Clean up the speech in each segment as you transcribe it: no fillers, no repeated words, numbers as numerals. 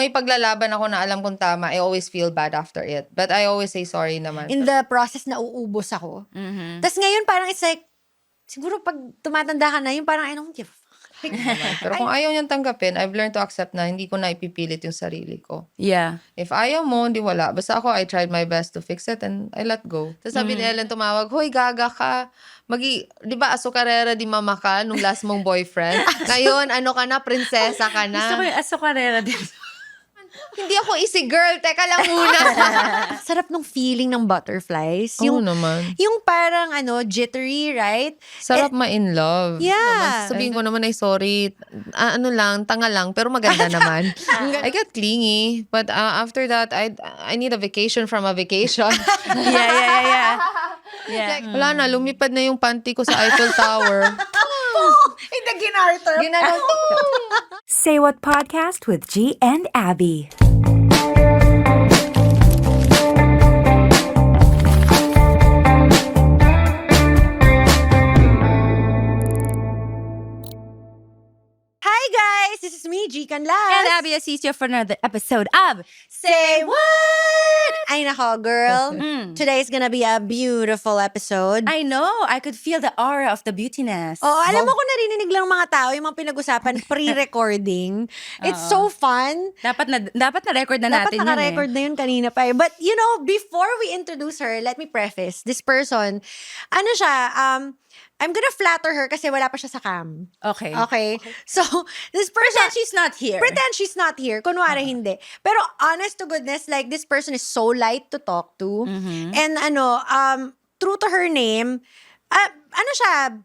may paglalaban ako na alam kong tama, I always feel bad after it. But I always say sorry naman. In the process na uubos ako. Tapos ngayon parang it's like, siguro pag tumatanda ka na, yung parang I don't give a fuck. Pero kung ayaw niyang tanggapin, I've learned to accept na hindi ko na ipipilit yung sarili ko. Yeah. If ayaw mo, hindi wala. Basta ako, I tried my best to fix it and I let go. Tapos sabi ni Ellen tumawag, hoy, gaga ka. Di ba asukarera di mama ka nung last mong boyfriend? Ngayon, ano ka na, prinsesa ka na. Gusto ko yung asokarera din. Hindi ako easy girl, teka lang muna. Sarap nung feeling ng butterflies. Oo naman. Yung parang jittery, right? Sarap ma-in love. Yeah. Naman, sabihin ko naman ay sorry. Ano lang, tanga lang, pero maganda naman. I get clingy. But after that, I need a vacation from a vacation. Yeah. Like, wala na, lumipad na yung panty ko sa Eiffel Tower. Hindi, ginarter. Ginano. Say What Podcast with G and Abby. Hi guys, this is me, G Canlas. And Abby Asisio for another episode of Say What? Ay nako, girl. Today Today's gonna be a beautiful episode. I know, I could feel the aura of the beautiness. Oh, alam mo kung narinig lang mga tao yung mga pinag-usapan pre-recording. It's so fun. Dapat na record na Dapat natin naka-record na yun kanina pa. But, before we introduce her, let me preface. This person, I'm gonna flatter her kasi wala pa siya sa cam. Okay. Okay? So, this person... Pretend she's not here. Pretend she's not here. Kunwari hindi. Pero honest to goodness, like, this person is so light to talk to. And true to her name,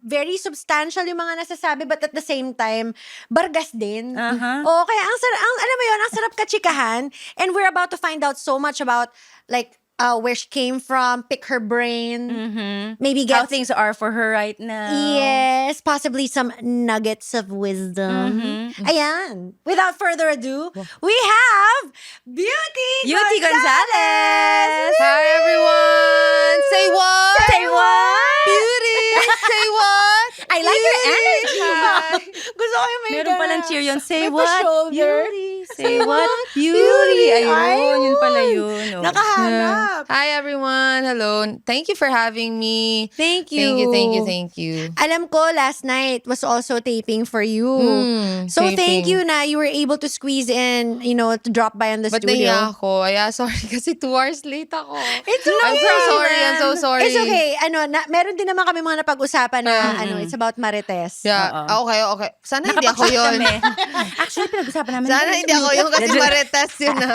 very substantial yung mga nasasabi, but at the same time, bargas din. O, kaya alam mo yun, ang sarap kachikahan. And we're about to find out so much about, like, where she came from, pick her brain, maybe How get things are for her right now. yes, possibly some nuggets of wisdom. Ayan. Without further ado, we have Beauty Gonzalez! Hi, everyone! Say what? Say what? Beauty! Say what? I like your Beauty! energy. Hi. Gusto ko yung may Meron palang cheer yun. Say may what? pa-shoulder. Beauty. Say what? Beauty. Ayun. Yun pala yun. Oh. Nakahanap. Hi, everyone. Hello. Thank you for having me. Thank you. Thank you. Alam ko, last night was also taping for you. So, thank taping. you na you were able to squeeze in, to drop by on the But studio. nahiya ako. Sorry kasi 2 hours late ako. It's okay. I'm so sorry. It's okay. Meron din naman kami mga napag-usapan na, it's about Marites. Yeah. Okay. Sana hindi ako Nakapag-chat yun. kami. Actually, pinag-usapan namin. Sana hindi ako yung kasi marites yun na.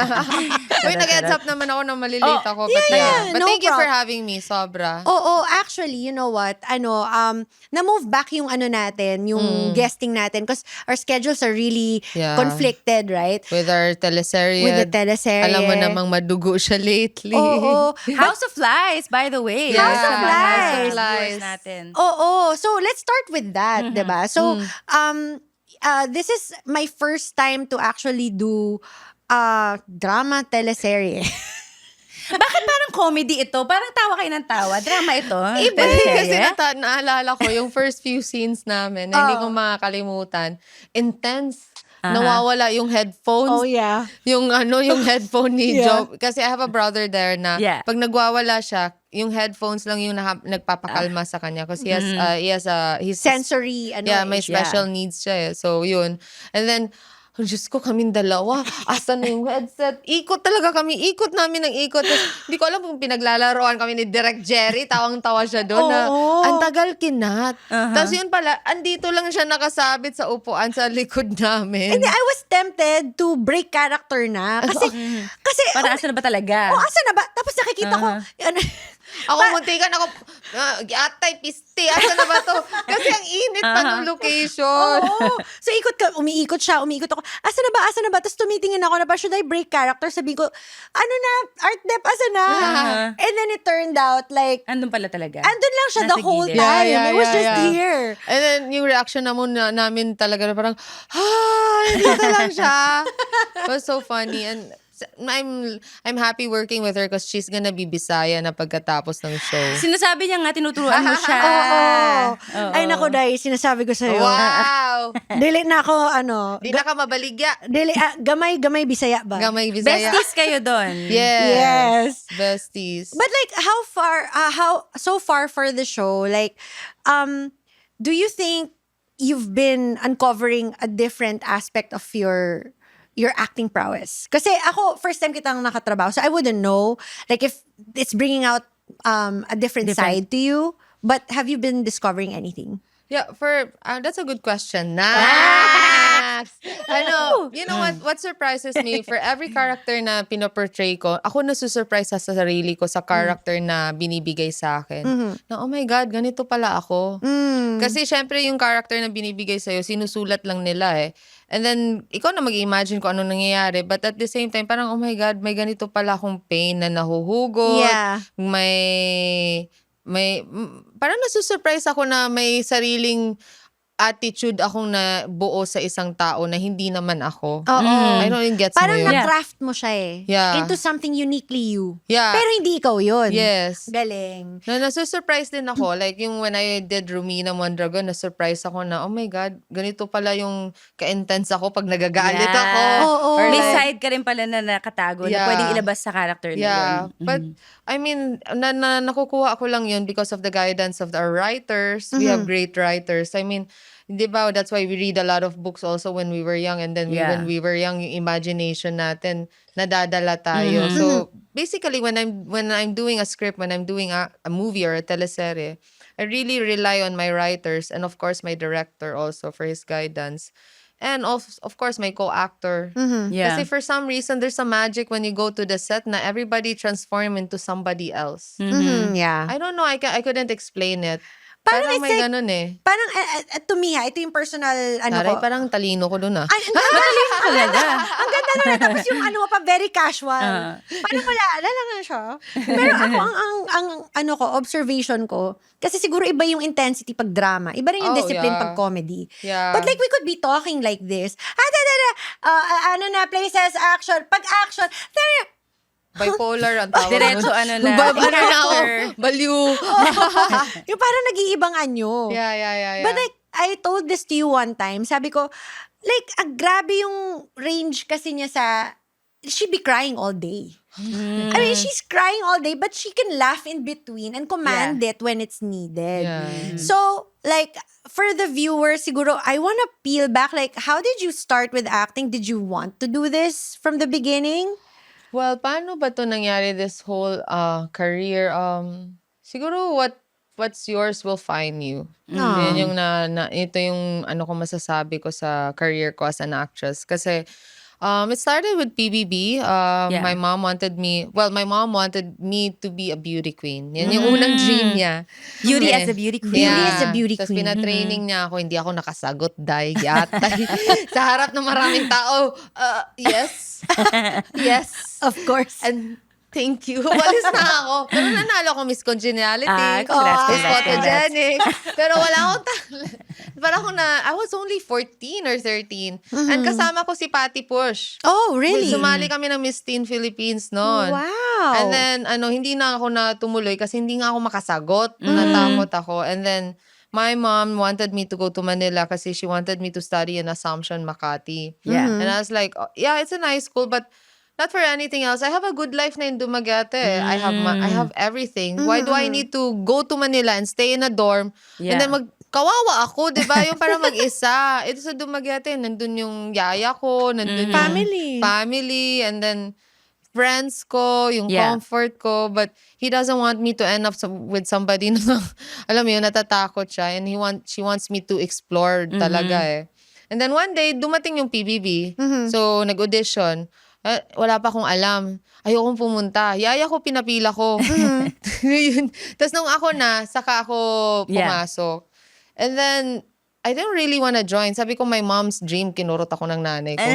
Uy, nag-heads up naman ako na malilate ako. But yeah, But no thank you for problem. having me. Sobra. Oo, actually, you know what? Na-move back yung natin, yung guesting natin because our schedules are really Yeah. conflicted, right? With our teleserye. With the teleserye. Alam mo namang madugo siya lately. Oo. House of Lies, by the way. Yeah. House of Lies. House of Lies. Lies natin. Oo. So, let's start with that, diba? So, this is my first time to actually do drama teleserye. Bakit parang comedy ito? Parang tawa kayo ng tawa. Drama ito. Iba kasi Teleserye? naalala ko yung first few scenes namin na hindi ko makakalimutan. Intense. Nawawala yung headphones. Oh, yeah. Yung headphone ni Yeah. Joe. Kasi I have a brother there na Yeah. pag nagwawala siya, yung headphones lang yung nagpapakalma sa kanya. Kasi he's Sensory, may special needs siya eh. So, yun. And then, oh, Diyos ko, kaming dalawa. Asan na yung headset? Ikot talaga kami. Ikot namin ng ikot. Tapos, hindi ko alam kung pinaglalaroan kami ni Direk Jerry. Tawang-tawa siya doon na, Oo. ang tagal kinat. Tapos yun pala, andito lang siya nakasabit sa upuan sa likod namin. And I was tempted to break character na. Kasi, Parang asa na ba talaga? asa na ba? Tapos nakikita ko, Ako muntikan ako, atay, piste, asa na ba to? Kasi ang init pa ng location. Oo. So, umiikot siya, umiikot ako. Asa na ba? Tapos tumitingin ako na ba, should I break character? Sabi ko, art dep, asa na? And then it turned out, like, Andun pala talaga. andun lang siya the Nasa whole gilid. time. Yeah, It was yeah, just yeah. here. And then, yung reaction namin talaga na parang, dito lang siya. It was so funny. And I'm happy working with her because she's gonna be Bisaya na pagkatapos ng show. Sinasabi niya nga, tinuturuan mo siya. Oo. Ay, naku, Day, sinasabi ko sa'yo. Wow! Dili na ako, Di na ka mabaligya. gamay Bisaya ba? Gamay Bisaya. Besties kayo doon. Yes. Besties. But like, so far for the show, like, do you think you've been uncovering a different aspect of your acting prowess? Kasi ako, first time kitang nakatrabaho, so I wouldn't know, like, if it's bringing out a different side to you. But have you been discovering anything? Yeah, that's a good question. You know what surprises me, for every character na pinoportray ko, ako nasusurprise sa sarili ko sa character na binibigay sa akin. Na, oh my God, ganito pala ako. Kasi syempre yung character na binibigay sa'yo, sinusulat lang nila eh. And then, ikaw na mag-imagine kung ano nangyayari. But at the same time, parang, oh my God, may ganito pala akong pain na nahuhugot. Yeah. Parang nasusurprise ako na may sariling attitude akong nabuo sa isang tao na hindi naman ako. Oo. I don't think gets Parang mo yun. na-craft mo siya eh. Yeah. Into something uniquely you. Yeah. Pero hindi ikaw yun. Yes. Galing. Nasusurprise din ako. Like yung when I did Romina Mondragon, nasurprise ako na, oh my God, ganito pala yung ka-intense ako pag nagagalit Yeah. ako. Oo. Or May like, side ka rin pala na nakatago na Yeah. pwedeng ilabas sa character na yeah. yun. But, I mean, nakukuha ako lang yun because of the guidance of our writers. We have great writers. I mean, di ba, that's why we read a lot of books also when we were young. And then when we were young, yung imagination natin, nadadala tayo. So, basically, when I'm doing a script, when I'm doing a movie or a teleserye, I really rely on my writers and of course my director also for his guidance. And of course, my co-actor. Yeah. Kasi for some reason, there's a magic when you go to the set na everybody transform into somebody else. Yeah. I don't know, I couldn't explain it. Parang Parang it's may like- ganun eh. Parang, to me ito yung personal, Taray, ko. parang talino ko dun ah. Ay, ang ganda Talaga. Ang ganda na tapos yung ano mo pa, very casual. Parang wala lang siya. Pero ako, ang observation ko, kasi siguro iba yung intensity pag drama. Iba rin yung Oh, discipline yeah. pag comedy. Yeah. But like, we could be talking like this. Places, action. Pag action, Bipolar ang tawag Diretso nun. ano na. Bipolar na ako. Character. Baliw. yung parang nag-iibang anyo. Yeah. But like, I told this to you one time. Sabi ko, like, grabe yung range kasi niya sa, she'd be crying all day. I mean, she's crying all day, but she can laugh in between and command it when it's needed. Yeah. So, like, for the viewer, siguro, I wanna peel back, like, how did you start with acting? Did you want to do this from the beginning? Well, paano ba to nangyari, this whole career? Siguro what's yours will find you. Yan yung ito yung ano ko masasabi ko sa career ko as an actress. Kasi it started with PBB. My mom wanted me to be a beauty queen. Yan yung unang dream niya. Beauty Eh, as a beauty queen. Beauty as a beauty Tapos queen. pinatraining niya ako, hindi ako nakasagot, yatay. Sa harap ng maraming tao, yes. Yes. Of course. And thank you. Walis na ako. Pero nanalo ko Miss Congeniality. Congrats, Miss congrats, Photogenic. Pero wala akong talent. Parang I was only 14 or 13. And kasama ko si Patty Push. Oh, really? Sumali kami ng Miss Teen Philippines noon. Wow. And then, hindi na ako natumuloy kasi hindi nga ako makasagot. Natakot ako. And then, my mom wanted me to go to Manila kasi she wanted me to study in Assumption, Makati. Yeah. And I was like, oh, yeah, it's a nice school, but not for anything else. I have a good life na in Dumaguete. I have everything. Why do I need to go to Manila and stay in a dorm? Yeah. And then kawawa ako, di ba? Yung parang mag-isa. Ito sa Dumaguete, nandun yung yaya ko, nandun yung family, and then friends ko, yung comfort ko. But he doesn't want me to end up with somebody na, alam mo yun, natatakot siya. And she wants me to explore talaga eh. And then one day, dumating yung PBB. So, nag-audition. Wala pa akong alam. Ayokong pumunta. Yaya ko, pinapila ko. Yun. Tapos nung ako na, saka ako pumasok. And then, I didn't really wanna join. Sabi ko, my mom's dream, kinurot ako ng nanay ko.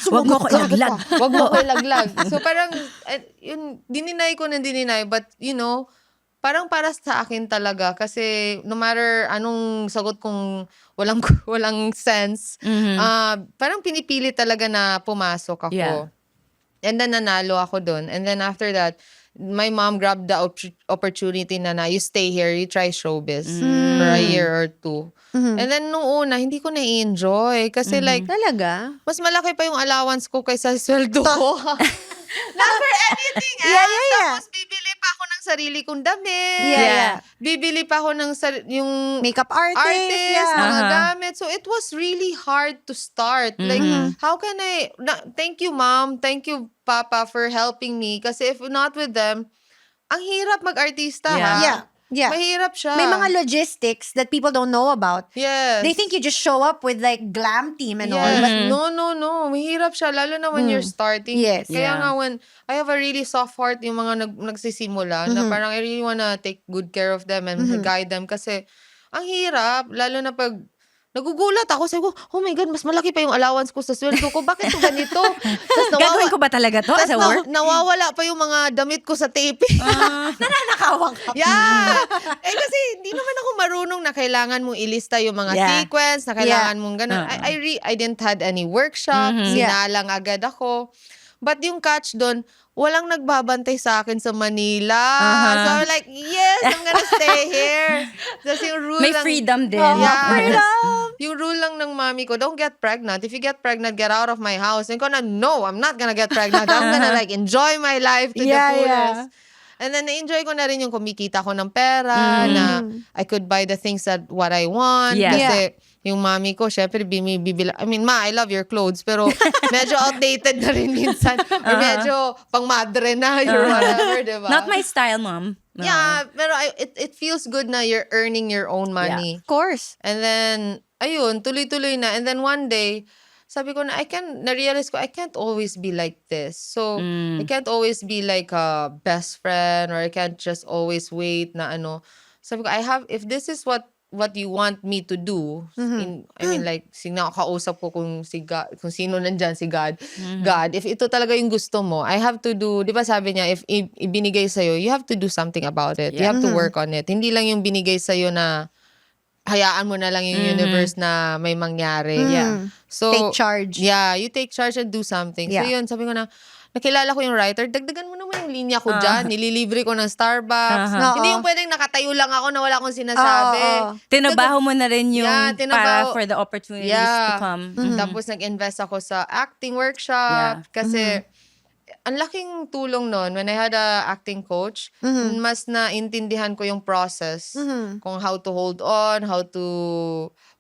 Huwag mo ko ilaglag. Huwag mo ko ilaglag. So parang, yun, dininay ko ng dininay. But, you know, parang para sa akin talaga. Kasi no matter anong sagot kong walang sense, parang pinipili talaga na pumasok ako. Yeah. And then nanalo ako dun. And then after that, my mom grabbed the opportunity na you stay here, you try showbiz for a year or two. And then nung una, hindi ko na-enjoy. Kasi like, Talaga? mas malaki pa yung allowance ko kaysa sweldo ko. Not for anything else. Yeah. Tapos bibili pa ako ng sarili kong damit. Yeah. Bibili pa ako ng yung Makeup artist. Yeah. mga gamit. So it was really hard to start. Like, how can thank you mom, thank you papa for helping me. Kasi if not with them, ang hirap mag-artista ha. Yeah. Mahirap siya. May mga logistics that people don't know about. Yes. They think you just show up with like glam team and all. Yes. But No. Mahirap siya. Lalo na when you're starting. Yes. Kaya Yeah. nga when, I have a really soft heart yung mga nagsisimula na parang I really wanna take good care of them and guide them kasi ang hirap. Lalo na pag nagugulat ako. Sabi ko, oh my God, mas malaki pa yung allowance ko sa sweldo ko. Bakit to ganito? Tapos Gagawin ko ba talaga to as a work? nawawala pa yung mga damit ko sa taping. nananakawang ka. Yeah! Kasi hindi naman ako marunong na kailangan mong ilista yung mga Yeah. sequence, na kailangan mong ganun. I didn't had any workshop. Sinalang agad ako. But yung catch doon, walang nagbabantay sa akin sa Manila. So I'm like, yes, I'm gonna stay here. Tapos yung rule May lang, freedom din. Yeah. Yung rule lang ng mami ko, don't get pregnant. If you get pregnant, get out of my house. And ko na, no, I'm not gonna get pregnant. I'm gonna like enjoy my life to the fullest. And then, na-enjoy ko na rin yung kumikita ko ng pera, na I could buy the things that what I want. Yeah. Kasi yung mami ko, syempre, bibila. I mean, ma, I love your clothes, pero medyo outdated na rin minsan. Or medyo pang madre na, or whatever, diba? Not my style, mom. Yeah, pero it feels good na you're earning your own money. Of course. And then, ayun, tuloy-tuloy na. And then one day, sabi ko na, na-realize ko, I can't always be like this. So, I can't always be like a best friend, or I can't just always wait na ano. Sabi ko, if this is what you want me to do, I mean like, sinakausap ko kung sino nandyan, si God. God, if ito talaga yung gusto mo, I have to do, di ba sabi niya, if ibinigay sa'yo, you have to do something about it. You have to work on it. Hindi lang yung binigay sa'yo na, hayaan mo na lang yung universe na may mangyari. Yeah. So, Take charge. Yeah, you take charge and do something. Yeah. So yun, sabi ko na, nakilala ko yung writer, dagdagan mo naman yung linya ko dyan. Nililibre ko ng Starbucks. Hindi yung pwedeng nakatayo lang ako na wala akong sinasabi. Tinabaho mo na rin yung Yeah, para for the opportunities to come. Tapos nag-invest ako sa acting workshop. Yeah. Kasi, ang laking tulong nun, when I had a acting coach, mas naintindihan ko yung process. Kung how to hold on,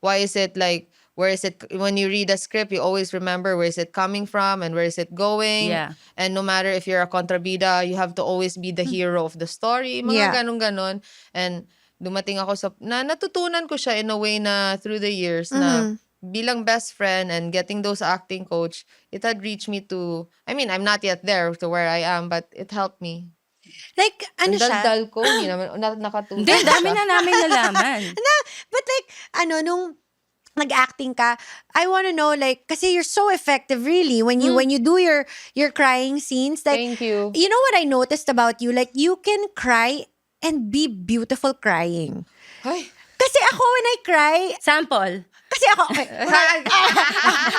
why is it like, where is it, when you read a script, you always remember where is it coming from and where is it going. Yeah. And no matter if you're a kontrabida, you have to always be the hero of the story. Mga ganon-ganon. And dumating ako natutunan ko siya in a way na through the years na bilang best friend and getting those acting coach, it had reached me to, I mean, I'm not yet there to where I am, but it helped me. Like, ano Ang siya? daldal ko, hindi naman, nakatulong Hindi, dami siya. na namin nalaman. But like, nung nag-acting ka, I want to know, like, kasi you're so effective really when you do your crying scenes. Like, Thank you. You know what I noticed about you? Like, you can cry and be beautiful crying. Ay. Kasi ako, when I cry, Sample. kasi ako,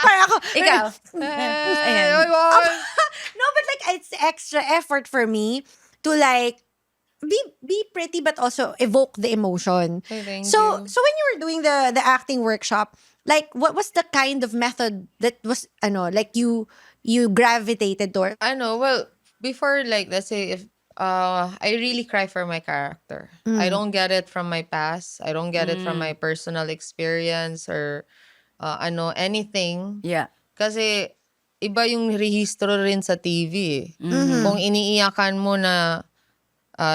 parang ako, Ikaw. Ayan. no, but like, it's extra effort for me to like, be pretty but also evoke the emotion. Ay, thank So you. when you were doing the acting workshop, like what was the kind of method that was like you gravitated toward? Well, before, like, let's say if I really cry for my character. I don't get it from my past. I don't get it from my personal experience or anything. Yeah. Kasi iba yung rehistro rin sa TV. Kung iniiyakan mo na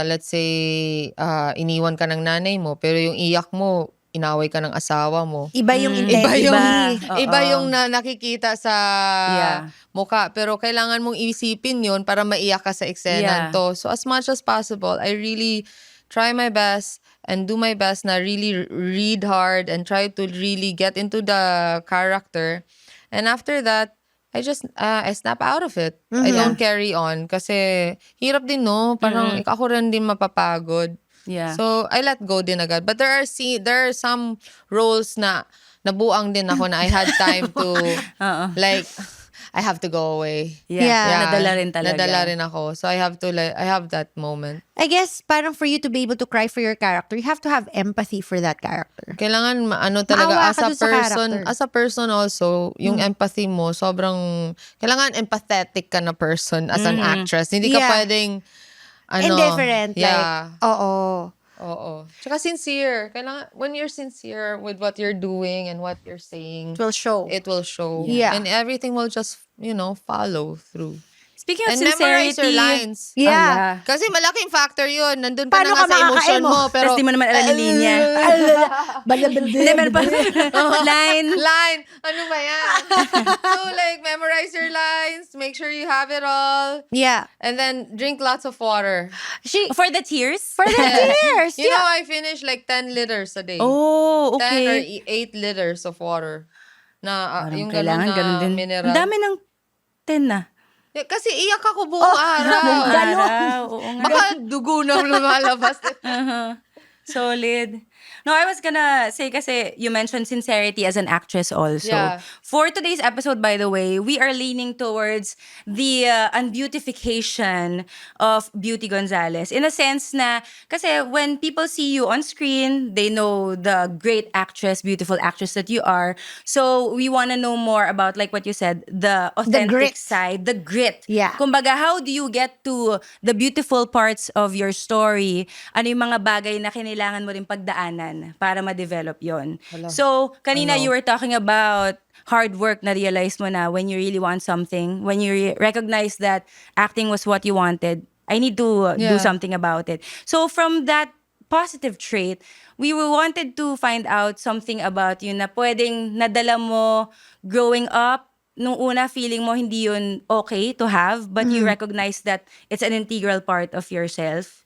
let's say iniwan ka ng nanay mo pero yung iyak mo inaway ka ng asawa mo. Iba yung Iba yung, intensity. iba yung nakikita sa mukha. Pero kailangan mong isipin yun para maiyak ka sa eksena to. So as much as possible, I really try my best and do my best na really read hard and try to really get into the character. And after that, I just, I snap out of it. I don't carry on. Kasi hirap din, no? Parang ako rin din mapapagod. Yeah. So, I let go din agad. But there are some roles na nabuang din ako na I had time to, like, I have to go away. Yeah. Nadala rin talaga. Nadala rin ako. So I have that moment. I guess parang for you to be able to cry for your character, you have to have empathy for that character. Kailangan talaga Maawa as ka a dun sa person, character. as a person also, yung empathy mo sobrang kailangan empathetic ka na person as an actress. Hindi ka Yeah. pwedeng Indifferent. Yeah. Like, oo. Oo. Tsaka sincere. Kailangan, when you're sincere with what you're doing and what you're saying, It will show. it will show. Yeah. And everything will just, follow through. Speaking of And memorize sincerity. your lines. Yeah. Kasi malaking factor yun. Nandun ka Paano na nga ka sa emotion makaka-emo? mo. Pero, Tapos di mo naman alam yung linya. Hindi, meron pa. Line. line. Ano ba yan? So, like, memorize your lines. Make sure you have it all. Yeah. And then, drink lots of water. For the tears? For the tears. You know, I finish like 10 liters a day. Oh, 10 or okay. 8 liters of water. Na, Parang yung kailangan ganun ganun na din. mineral. Ang dami ng 10 na. Kasi iyak ako buong araw. Buong araw. Oo nga. Baka dugo na lumalabas. Solid. No, I was gonna say kasi you mentioned sincerity as an actress also. Yeah. For today's episode, by the way, we are leaning towards the unbeautification of Beauty Gonzalez. In a sense na, kasi when people see you on screen, they know the great actress, beautiful actress that you are. So we want to know more about, like what you said, the authentic grit. side, the grit. Yeah. Kumbaga, how do you get to the beautiful parts of your story? Ano yung mga bagay na kailangan mo rin pagdaanan para ma-develop yon. So, kanina you were talking about hard work na realize mo na when you really want something, when you recognize that acting was what you wanted, I need to do Yeah. something about it. So, from that positive trait, we wanted to find out something about you na pwedeng nadala mo growing up. Nung una, feeling mo hindi yun okay to have, but you recognize that it's an integral part of yourself.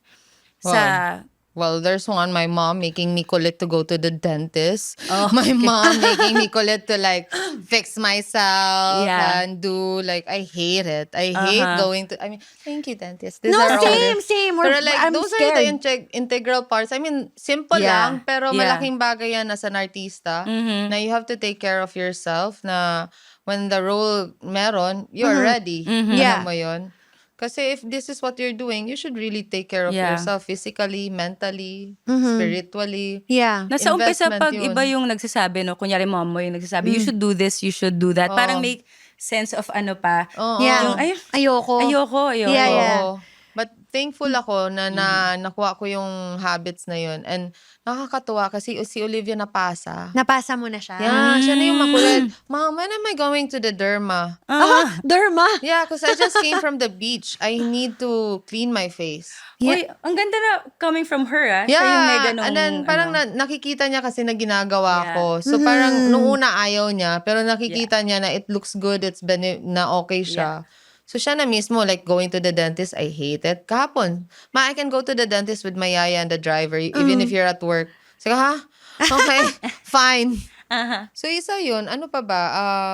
Well, there's one, my mom making me kulit to go to the dentist. My mom making me kulit to like fix myself Yeah. and do like, I hate it. I hate going to, I mean, thank you, dentist. These No, are all same, the- same. Pero like, I'm those scared. are the integral parts. I mean, simple Yeah. lang, pero Yeah. malaking bagay yan as an artista na you have to take care of yourself na when the role meron, you're ready. Yeah. Alam mo yun? Kasi if this is what you're doing, you should really take care of Yeah. yourself physically, mentally, spiritually. Yeah. Nasa umpisa Investment pag yun. iba yung nagsasabi, no, kunyari mom mo yung nagsasabi, you should do this, you should do that. Parang may sense of ano pa. Oo. Yeah. Yung, ay, Ayoko. ayoko. Yeah, yeah. Oo. But thankful ako na, nakuha ko yung habits na yun. And nakakatuwa kasi si Olivia napasa. Napasa mo na siya. Yeah, siya na yung makulit. Mom, when am I going to the derma? Derma. Yeah, because I just came from the beach. I need to clean my face. Uy, ang ganda na coming from her, ah. Siya yung may ganong, and then parang ano. nakikita niya kasi na ginagawa Yeah. ko. So parang nung una ayaw niya, pero nakikita niya na it looks good, na okay siya. So siya na mismo, like going to the dentist, I hate it. Kahapon, I can go to the dentist with my yaya and the driver, even if you're at work. So, ha? Okay, fine. So isa yun, ano pa ba?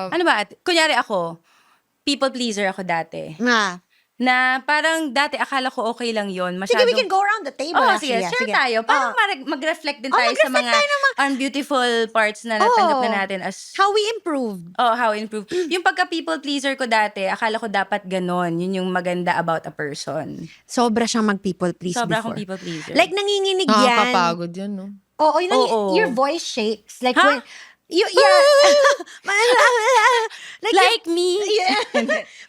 Ano ba? Kunyari ako, people pleaser ako dati. Na parang dati akala ko okay lang yon. Sige, we can go around the table. Oh, actually. sige, Yeah, share tayo. Parang mag-reflect din tayo sa mga unbeautiful parts na natanggap na natin as How we improved. how improve. Yung pagka-people pleaser ko dati, akala ko dapat ganon. Yun yung maganda about a person. Sobra siyang mag-people please Sobra before. akong people pleaser. Like, nanginginig yan. Nakakapagod yan, no? Oo, Oo. your voice shakes. Like, Huh? when, yeah. like me. Yeah.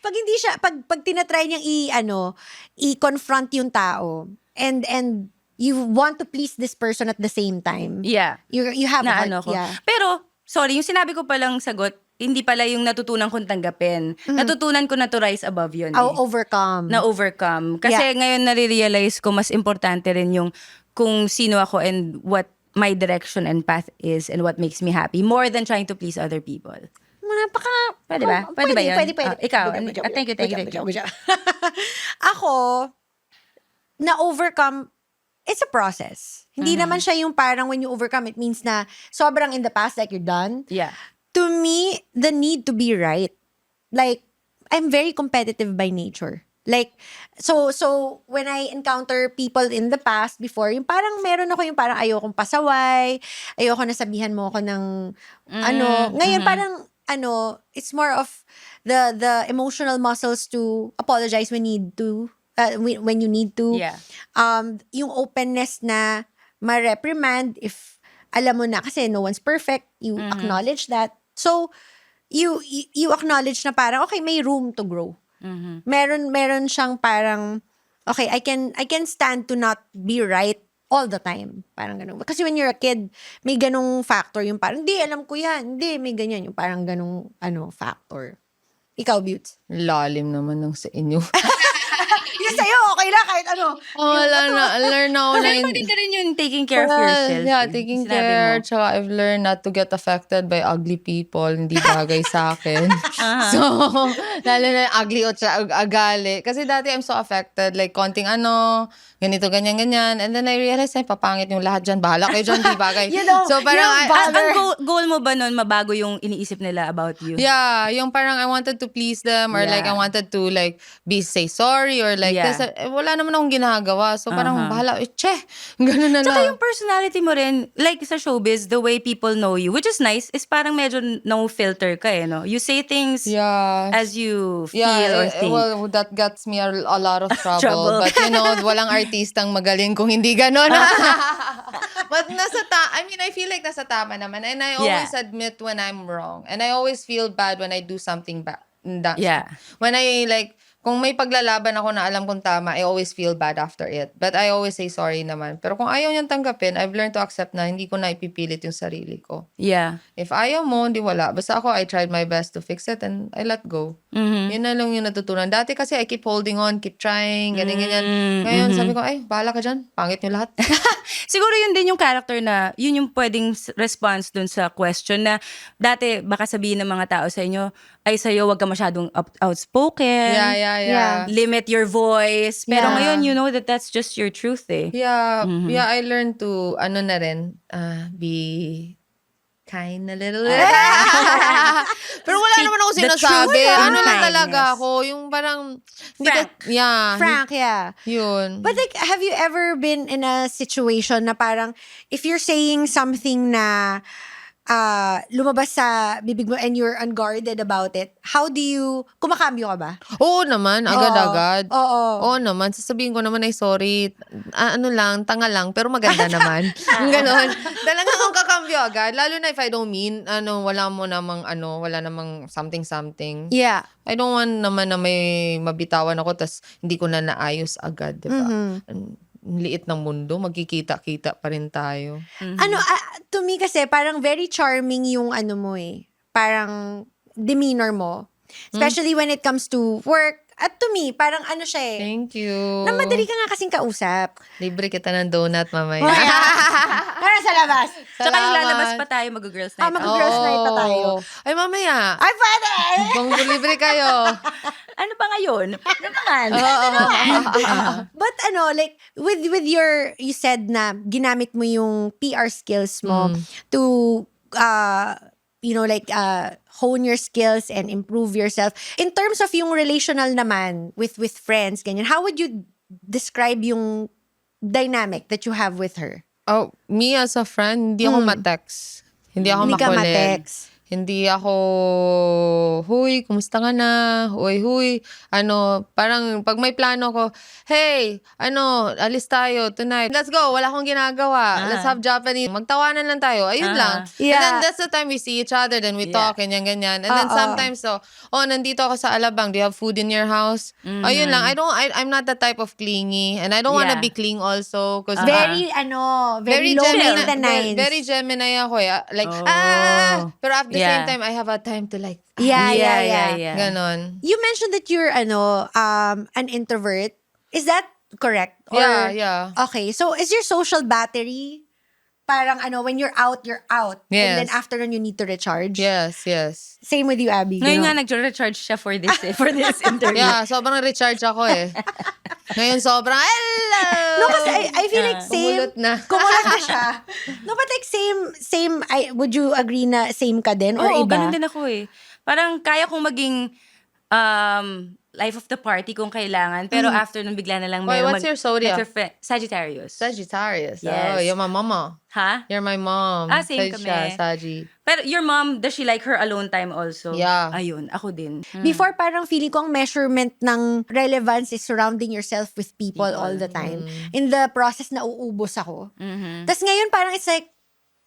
Pag hindi siya, pag tinatry niyang i-confront yung tao, and you want to please this person at the same time. Yeah. You have Na a ano ko. yeah. Pero, sorry, yung sinabi ko palang sagot, hindi pala yung natutunan kong tanggapin. Natutunan ko na to rise above yun. I'll overcome. Na overcome. Kasi ngayon nare-realize ko mas importante rin yung kung sino ako and what my direction and path is and what makes me happy more than trying to please other people. Napaka... Pwede ba? Pwede ba yun? Pwede. Ikaw, Pwede. thank you. Ako, na-overcome, it's a process. Hindi naman siya yung parang when you overcome, it means na sobrang in the past, like you're done. Yeah. To me, the need to be right. Like, I'm very competitive by nature. Like, so when I encounter people in the past before, yung parang meron ako yung parang ayokong pasaway, ayoko na sabihan mo ako ng ano. Ngayon parang it's more of the emotional muscles to apologize when when you need to. Yeah. Yung openness na ma-reprimand if alam mo na, kasi no one's perfect, you acknowledge that. So, you acknowledge na parang, okay, may room to grow. Meron siyang parang, okay, I can stand to not be right all the time. Parang ganun. Kasi when you're a kid, may ganung factor. Yung parang, hindi, alam ko yan. Hindi, may ganyan. Yung parang ganung, factor. Ikaw, Beauts? Lalim naman ng sa inyo. Yung sa'yo, okay lang, kahit ano. Wala na. Learn na ako na Pero maganda rin yung taking care of yourself. Yeah, eh. taking Sinabi care. mo. Tsaka I've learned not to get affected by ugly people. Hindi bagay sa akin. So, lalo na yung ugly o agali. Kasi dati I'm so affected. Like, konting ganito, ganyan. And then I realized, ay, papangit yung lahat dyan. Bahala kayo dyan, di bagay. So, parang, Ang goal mo ba nun, mabago yung iniisip nila about you? yeah, yung parang I wanted to please them or like I wanted to like say sorry or like Yeah. this. Wala naman akong ginagawa. So parang bahala, ganun na Tsaka lang. yung personality mo rin, like sa showbiz, the way people know you, which is nice, is parang medyo no filter ka no? You say things Yeah. as you feel or think. Well, that gets me a lot of trouble. Trouble. But walang artistang magaling kung hindi ganon. But I feel like nasa tama naman. And I always admit when I'm wrong. And I always feel bad when I do something bad. Yeah. When I kung may paglalaban ako na alam kong tama, I always feel bad after it. But I always say sorry naman. Pero kung ayaw niyang tanggapin, I've learned to accept na hindi ko na ipipilit yung sarili ko. Yeah. If ayaw mo, hindi wala. Basta ako, I tried my best to fix it and I let go. Yun na lang yung natutunan. Dati kasi I keep holding on, keep trying, ganyan. Ngayon, sabi ko, ay, bahala ka dyan. Pangit nyo lahat. Siguro yun din yung character na, yun yung pwedeng response dun sa question na dati baka sabihin ng mga tao sa inyo, ay sa'yo wag ka masyadong outspoken. Yeah. Limit your voice. Pero Yeah. ngayon, you know that that's just your truth eh. Yeah, I learned to, be kind a little bit. Pero wala naman ako the truth sinasabi. and Ano lang kindness. talaga ako, yung parang, hindi ko, Frank, yeah. yun. But like, have you ever been in a situation na parang, if you're saying something na lumabas sa bibig mo and you're unguarded about it, how do you, kumakambyo ka ba? Oo naman, agad-agad. Oo. Oo naman, sasabihin ko naman ay sorry. Tanga lang, pero maganda naman. Ganon. Talagang ang kakambyo agad. Lalo na if I don't mean, wala namang something. Yeah. I don't want naman na may mabitawan ako tas hindi ko na naayos agad, di ba? Ang liit ng mundo, magkikita-kita pa rin tayo. To me kasi, parang very charming yung parang demeanor mo. Especially when it comes to work. At to me, parang siya Thank you. na madali ka nga kasing kausap. Libre kita ng donut mamaya. Para sa labas. Tsaka yung Salamat. lalabas pa tayo, mag-girls night. Mag-girls night pa tayo. Ay, mamaya. Ay, pwede! Kung libre kayo. Ano ba ngayon? Ano naman? But like, with you said na ginamit mo yung PR skills mo to, hone your skills and improve yourself. In terms of yung relational naman with friends, ganyan, how would you describe yung dynamic that you have with her? Oh, me as a friend, hindi ako ma-text. Hindi ako Hindi ka makulit. ma-text. Hindi ako, huy, kumusta ka na? Huy. Parang pag may plano ko, hey, alis tayo tonight. Let's go, wala akong ginagawa. Let's have Japanese. Magtawanan lang tayo. Ayun lang. Yeah. And then that's the time we see each other. Then we talk, ganyan. And then sometimes, nandito ako sa Alabang. Do you have food in your house? Ayun lang. I'm not the type of clingy. And I don't wanna Yeah. be cling also. Cause Very low maintenance. Very Gemini ako eh. Like, pero at the same time, I have a time to like, Yeah. ganon. You mentioned that you're an introvert. Is that correct? Or, Yeah. Okay. So is your social battery parang when you're out, you're out. Yes. And then after nun, you need to recharge? Yes. Same with you, Abby. Ngayon nga, nag-recharge siya for this interview. Yeah, sobrang recharge ako eh. Ngayon sobrang, hello! No, kasi I feel like same. Kumulot na. Kumulat na siya. No, but like same, would you agree na same ka din or Oo, iba? ganun din ako eh. Parang kaya kong maging life of the party kung kailangan. Pero after nun, bigla na lang Why, meron what's your zodiac? Sagittarius. Sagittarius. Yes. Oh, you're my mama. Ha? You're my mom. Ah, same Sag kami. siya, Sagi. Pero your mom, does she like her alone time also? Yeah. Ayun, ako din. Before, parang feeling ko ang measurement ng relevance is surrounding yourself with people all the time. In the process na uubos ako. Tapos ngayon, parang it's like,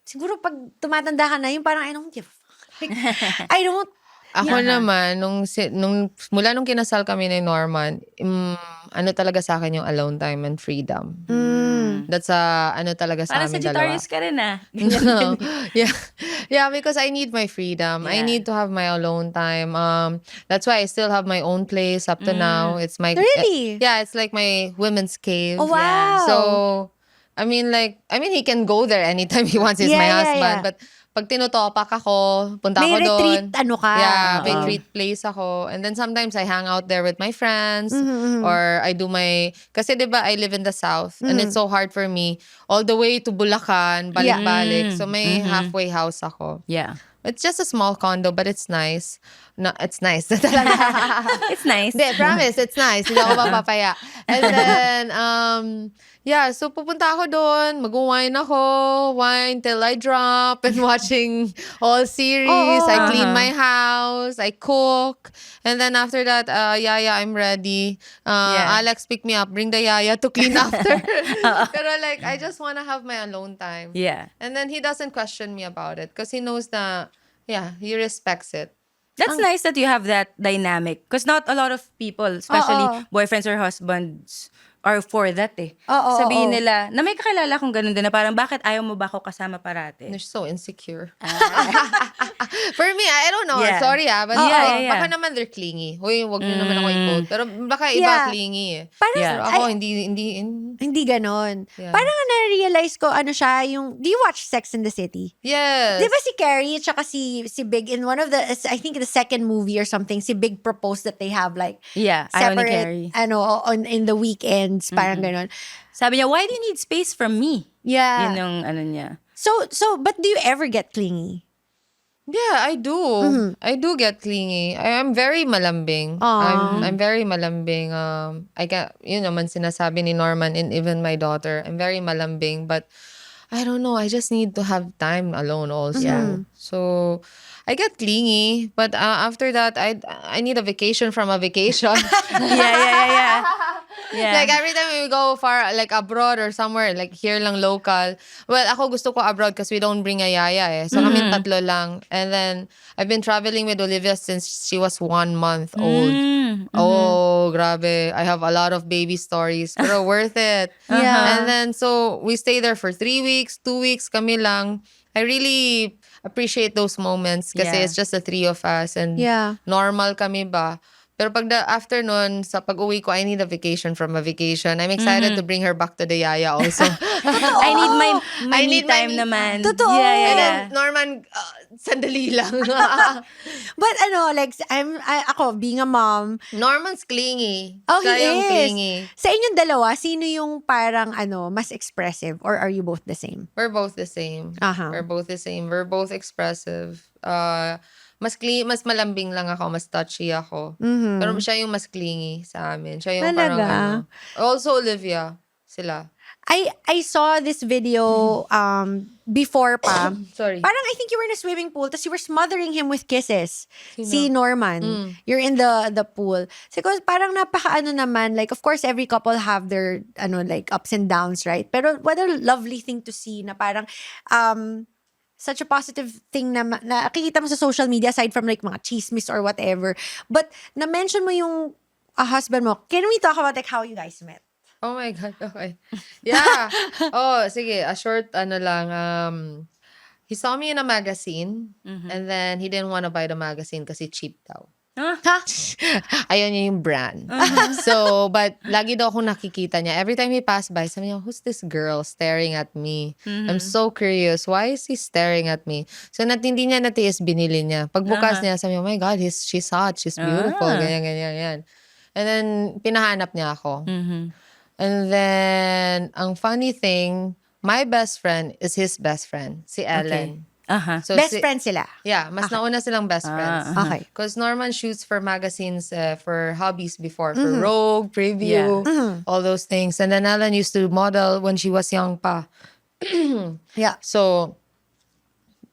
siguro pag tumatanda ka na, yung parang I don't give a fuck. Like, I don't, Ako naman, mula nung kinasal kami ni Norman, ano talaga sa akin yung alone time and freedom. That's ano talaga sa Parang amin dalawa. Sagittarius ka rin ah. No. Yeah, because I need my freedom. I Yeah. need to have my alone time. That's why I still have my own place up to now. It's my Really? yeah, it's like my women's cave. oh wow. So, I mean, he can go there anytime he wants. He's my Yeah, husband. yeah. But pag tinutopak ako, punta May ako doon. retreat, ano ka. Yeah, may Oo. retreat place ako. And then sometimes I hang out there with my friends. Mm-hmm, Or I do kasi diba I live in the south. And it's so hard for me. All the way to Bulacan, balik-balik. So may halfway house ako. Yeah. It's just a small condo, but it's nice. No, it's nice. Talaga. It's nice. Hindi, promise, it's nice. Hindi ako mapapaya. And then, yeah, so pupunta ako doon, mag-wine ako, wine till I drop, and watching all series. I clean my house, I cook. And then after that, Yaya, I'm ready. Yeah. Alex, pick me up, bring the Yaya to clean after. Pero like, I just wanna have my alone time. Yeah. And then he doesn't question me about it because he knows that, yeah, he respects it. That's nice that you have that dynamic. Because not a lot of people, especially Oo. boyfriends or husbands, are for that eh. Oo, Sabihin oo. nila, na may kakilala kong ganun din na parang, bakit ayaw mo ba ako kasama parate? They're so insecure. For me, I don't know. Yeah. Sorry but Yeah. baka naman they're clingy. Hoy, wag niyo naman ako i-quote. Pero baka iba Yeah. clingy eh. Parang, Yeah. Pero ako, ay, hindi. hindi ganon. Yeah. Parang na-realize ko, ano siya, do you watch Sex in the City? Yes. Di ba si Carrie at saka si Big in one of the, I think the second movie or something, si Big proposed that they have like Yeah, ayaw ni separate, Carrie. in the weekends, parang ganon. Sabi niya, why do you need space from me? Yeah. Yun yung ano niya. So, but do you ever get clingy? Yeah, I do. I do get clingy. I'm very malambing. I'm very malambing. Yun naman sinasabi ni Norman and even my daughter. I'm very malambing, but I don't know. I just need to have time alone also. So I get clingy, but after that, I need a vacation from a vacation. Yeah. Like every time we go far, like abroad or somewhere, like here lang local. Well, ako gusto ko abroad kasi we don't bring a yaya eh. So kami tatlo lang. And then, I've been traveling with Olivia since she was 1 month old. Oh, grabe. I have a lot of baby stories. Pero worth it. Yeah. And then, so, we stay there for 3 weeks, 2 weeks kami lang. I really appreciate those moments kasi Yeah. it's just the three of us and Yeah. normal kami ba. Pero after nun, sa pag-uwi ko, I need a vacation from a vacation. I'm excited to bring her back to the yaya also. I need my I me need my time me- naman. Totoo. Yeah. And then, Norman, sandali lang. But like, ako, being a mom, Norman's clingy. oh, Siya he yung is. clingy. Sa inyong dalawa, sino yung parang mas expressive? Or are you both the same? We're both the same. Aha. We're both the same. We're both expressive. Mas malambing lang ako, mas touchy ako. Pero siya yung mas clingy sa amin. Siya yung parang Talaga? Also, Olivia. Sila. I saw this video before pa. Sorry. Parang I think you were in a swimming pool tapos you were smothering him with kisses. Sino? Si Norman. You're in the pool. Because parang napaka naman, like of course every couple have their like ups and downs, right? Pero what a lovely thing to see na parang such a positive thing na nakikita mo sa social media aside from like mga chismis or whatever. But na-mention mo yung husband mo. Can we talk about like how you guys met? Oh my God, okay. Yeah. Oh, sige, a short lang. He saw me in a magazine and then he didn't want to buy the magazine kasi cheap daw. Ayaw niya yung brand. So, but lagi daw akong nakikita niya. Every time he passed by, sabi niya, who's this girl staring at me? I'm so curious. Why is he staring at me? So, hindi niya natiis, binili niya. Pagbukas niya, sabi niya, oh my God, she's hot, she's beautiful, ganyan. And then, pinahanap niya ako. And then, ang funny thing, my best friend is his best friend, si Ellen. So Best friends sila. Yeah, mas nauna silang best friends. Okay. Because Norman shoots for magazines for hobbies before, for Rogue, Preview, all those things. And then Ellen used to model when she was young pa. Yeah. So,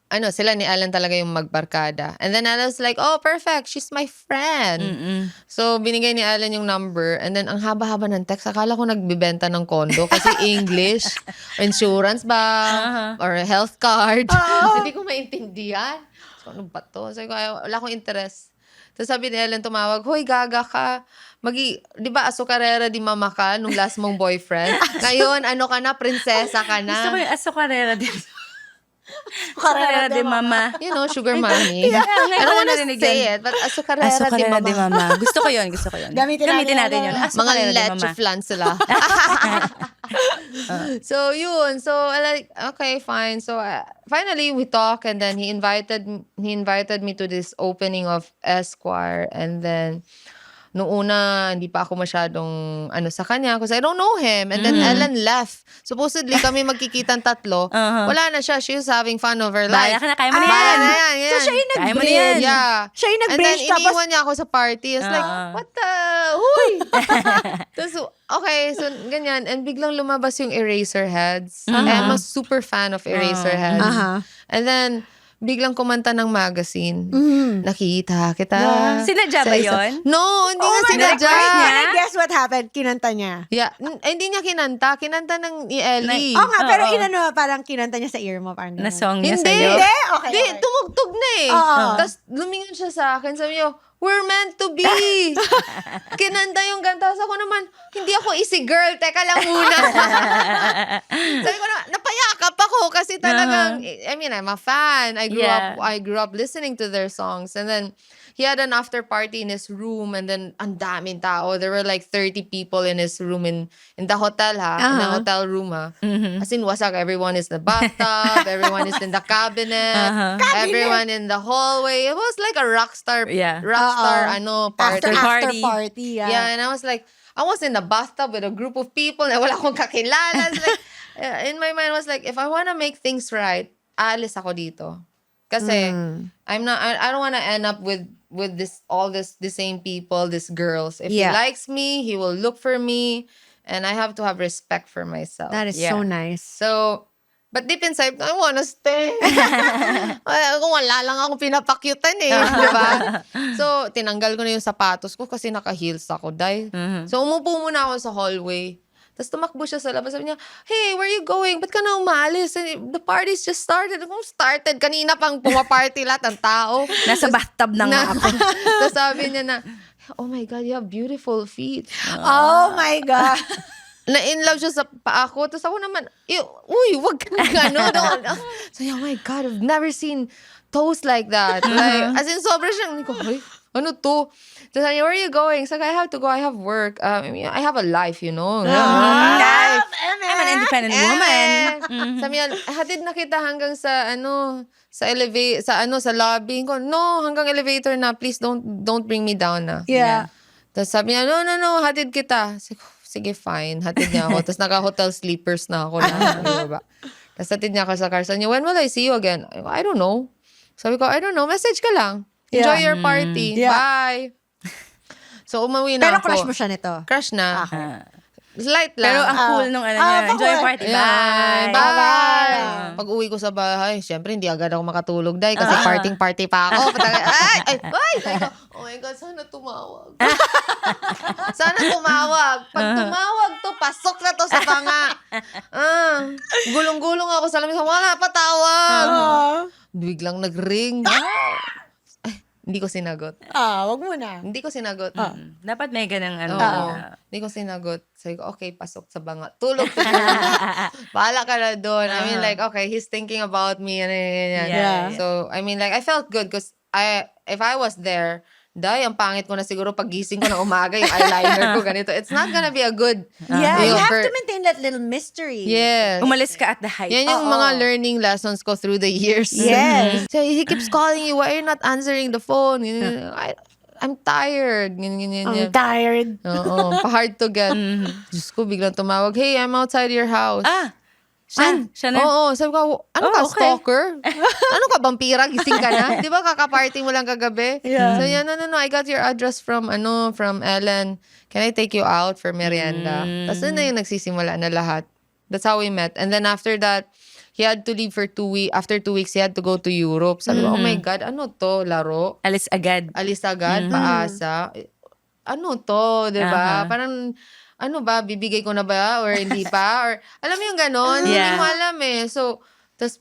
sila ni Ellen talaga yung magbarkada. And then Ellen was like, oh, perfect, she's my friend. So, binigay ni Ellen yung number. And then, ang haba-haba ng text. Akala ko nagbibenta ng kondo kasi English, insurance ba, or a health card. Hindi ko maintindihan. So, ano ba to? Sabi ko, wala akong interest. Tapos sabi ni Ellen, tumawag, hoy, gaga ka. Di ba azucarera di mama ka nung last mong boyfriend? Ngayon, ka na, prinsesa ka na. Gusto ko yung azucarera din. Azucarera de mama. You know, sugar mommy. Yeah, I don't wanna narinig say yan. it, but azucarera di Azucarera mama. de mama. Gusto ko yun. Gamitin natin yun. Mga Azucarera de mama. leche flan sila. So, yun. So, like, okay, fine. So, finally, we talk and then he invited me to this opening of Esquire. And then, nung una, hindi pa ako masyadong sa kanya because I don't know him. And then Ellen left. Supposedly, kami magkikitang tatlo. Wala na siya. She was having fun of her life. Bala ka na, kaya mo na Bala yan. na yan. So, siya yung Kaya mo na nag-bridge. yan. Yeah. Siya yung And then, nag-bridge. Tapos, iniwan niya ako sa party. It's like, what the? Huy! Tapos, okay, so, ganyan. And biglang lumabas yung Eraserheads. I'm a super fan of Eraserheads. And then, biglang kumanta ng magazine. Nakita kita. Sinadya ba yun? No, hindi nga sinadya. Can I guess what happened? Kinanta niya. Yeah. Hindi niya kinanta. Kinanta ng ni Ellie. Oo nga, pero parang kinanta niya sa ear mo. Parang Na song niya Hindi. sa'yo. Hindi? Okay. Hindi, tumugtog na eh. Oo. Tapos lumingon siya sa akin. Sabi niya, we're meant to be. Kinanta yung ganta. Tapos ako naman, hindi ako easy girl. Teka lang muna. Sabi ko na, napayakap ako kasi talagang, I mean, I'm a fan. I grew up listening to their songs. And then, he had an after party in his room and then ang daming tao. There were like 30 people in his room in the hotel in the hotel room As in, wasak. Everyone is in the bathtub. Everyone is in the cabinet. Everyone in the hallway. It was like a rock star party. After party. party. Yeah, and I was like, I was in the bathtub with a group of people na wala akong kakilala. It's like, in my mind, I was like, if I want to make things right, aalis ako dito. Kasi, I don't want to end up with the same people, these girls. If he likes me, he will look for me, and I have to have respect for myself. That is so nice. So, but deep inside, I wanna stay. Kung wala lang akong pinapakyutan di ba? So, tinanggal ko na yung sapatos ko kasi naka-heels ako, So, umupo muna ako sa hallway. Tapos tumakbo siya sa labas. Sabi niya, hey, where are you going? Ba't ka na umalis? The party's just started. Kung started, kanina pang pumaparty lahat ng tao. Nasa bathtub na nga ako. Tapos sabi niya na, oh my God, you have beautiful feet. Oh my God. Na-in-love siya sa paa ko. Tapos ako naman, uy, wag kang gano'n. So, oh my God, I've never seen toes like that. Like, as in, sobrang siyang, ano to? Tapos sabi niya, where are you going? So, I have to go. I have work. I have a life, you know. I'm an independent woman. Sabi niya, hatid na kita hanggang sa, sa lobby. Ko, no, hanggang elevator na. Please, don't bring me down na. Yeah. Tapos sabi niya, no, hatid kita. Sige, fine. Hatid niya ako. Tapos naka-hotel sleepers na ako na. Tapos hatid niya ako sa car. Sabi niya, when will I see you again? I don't know. Sabi ko, I don't know. Message ka lang. Enjoy your party. Yeah. Bye. So, umuwi na Pero ako. crush mo siya nito. Crush na. Light lang. Pero ang cool nung niya. Enjoy your party. Yeah. Bye. Bye. Pag uwi ko sa bahay, syempre hindi agad ako makatulog dahil kasi party pa ako. Ay! Oh my God, sana tumawag. Sana tumawag. Pag tumawag to, pasok na to sa panga. Gulong-gulong ako sa lamesa. Wala pa tawag. Biglang nag-ring. Hindi ko sinagot. Wag mo na. Hindi ko sinagot. Dapat may ganang Hindi ko sinagot. Sabi ko, okay, pasok sa banga. Tulog. Bahala ka na doon. I mean, like, okay, he's thinking about me. And Yeah. So, I mean, like, I felt good because if I was there, ang pangit ko na siguro pagising ko na umaga, yung eyeliner ko ganito. It's not gonna be a good Yeah, you deal have for- to maintain that little mystery. Yes. Umalis ka at the height. Yan yung mga learning lessons ko through the years. Yes. So, he keeps calling you. Why are you not answering the phone? I'm tired. I'm tired. Oo, hard to get. Diyos ko, biglang tumawag, hey, I'm outside your house. Siya na. Oo, sabi ko, ano Oh, ka, okay. stalker? Ano ka, vampira? Gising ka na? Di ba kaka-party mo lang kagabi? Yeah. So, no, I got your address from Ellen. Can I take you out for merienda? Tapos na yung nagsisimula na lahat. That's how we met. And then after that, he had to leave for 2 weeks. After 2 weeks, he had to go to Europe. Sabi ko, oh my God, ano to, laro? Alis agad. Alis agad, paasa. Ano to, di ba? Aha. Parang, ano ba, bibigay ko na ba? Or hindi pa? Or, alam mo yung ganon? Hindi Yeah. mo alam eh. So, tas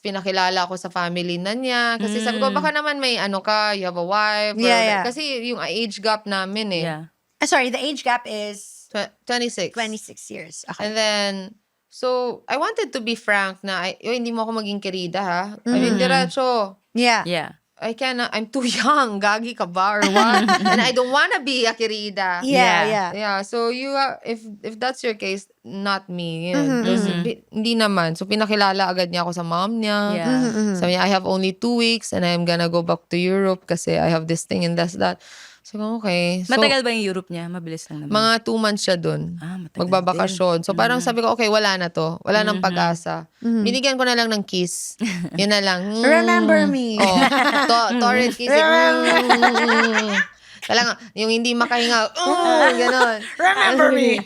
pinakilala ko sa family na niya. Kasi sabi ko, baka naman may ano ka, you have a wife. Or, Yeah. Kasi yung age gap namin eh. Yeah. Sorry, the age gap is 26. 26 years. Okay. And then, so, I wanted to be frank na, hindi mo ako maging kirida ha. I mean, diretso. Yeah. Yeah. I'm too young. Gagi ka ba or what? And I don't wanna be a kirida. Yeah. Yeah, so you if that's your case, not me. Yun. Hindi naman. So pinakilala agad niya ako sa mom niya. Yeah. Sabi niya, I have only 2 weeks and I'm gonna go back to Europe kasi I have this thing and that's that. So, okay. So, Matagal ba yung Europe niya? Mabilis lang naman. mga 2 months siya dun. Matagal Magbabakasyon. So parang sabi ko, okay, wala na to. Wala nang pag-asa. Binigyan ko na lang ng kiss. Yun na lang. Remember me. Oh, torrid kissing. Talaga, yung hindi makahinga. Ganon. Remember me.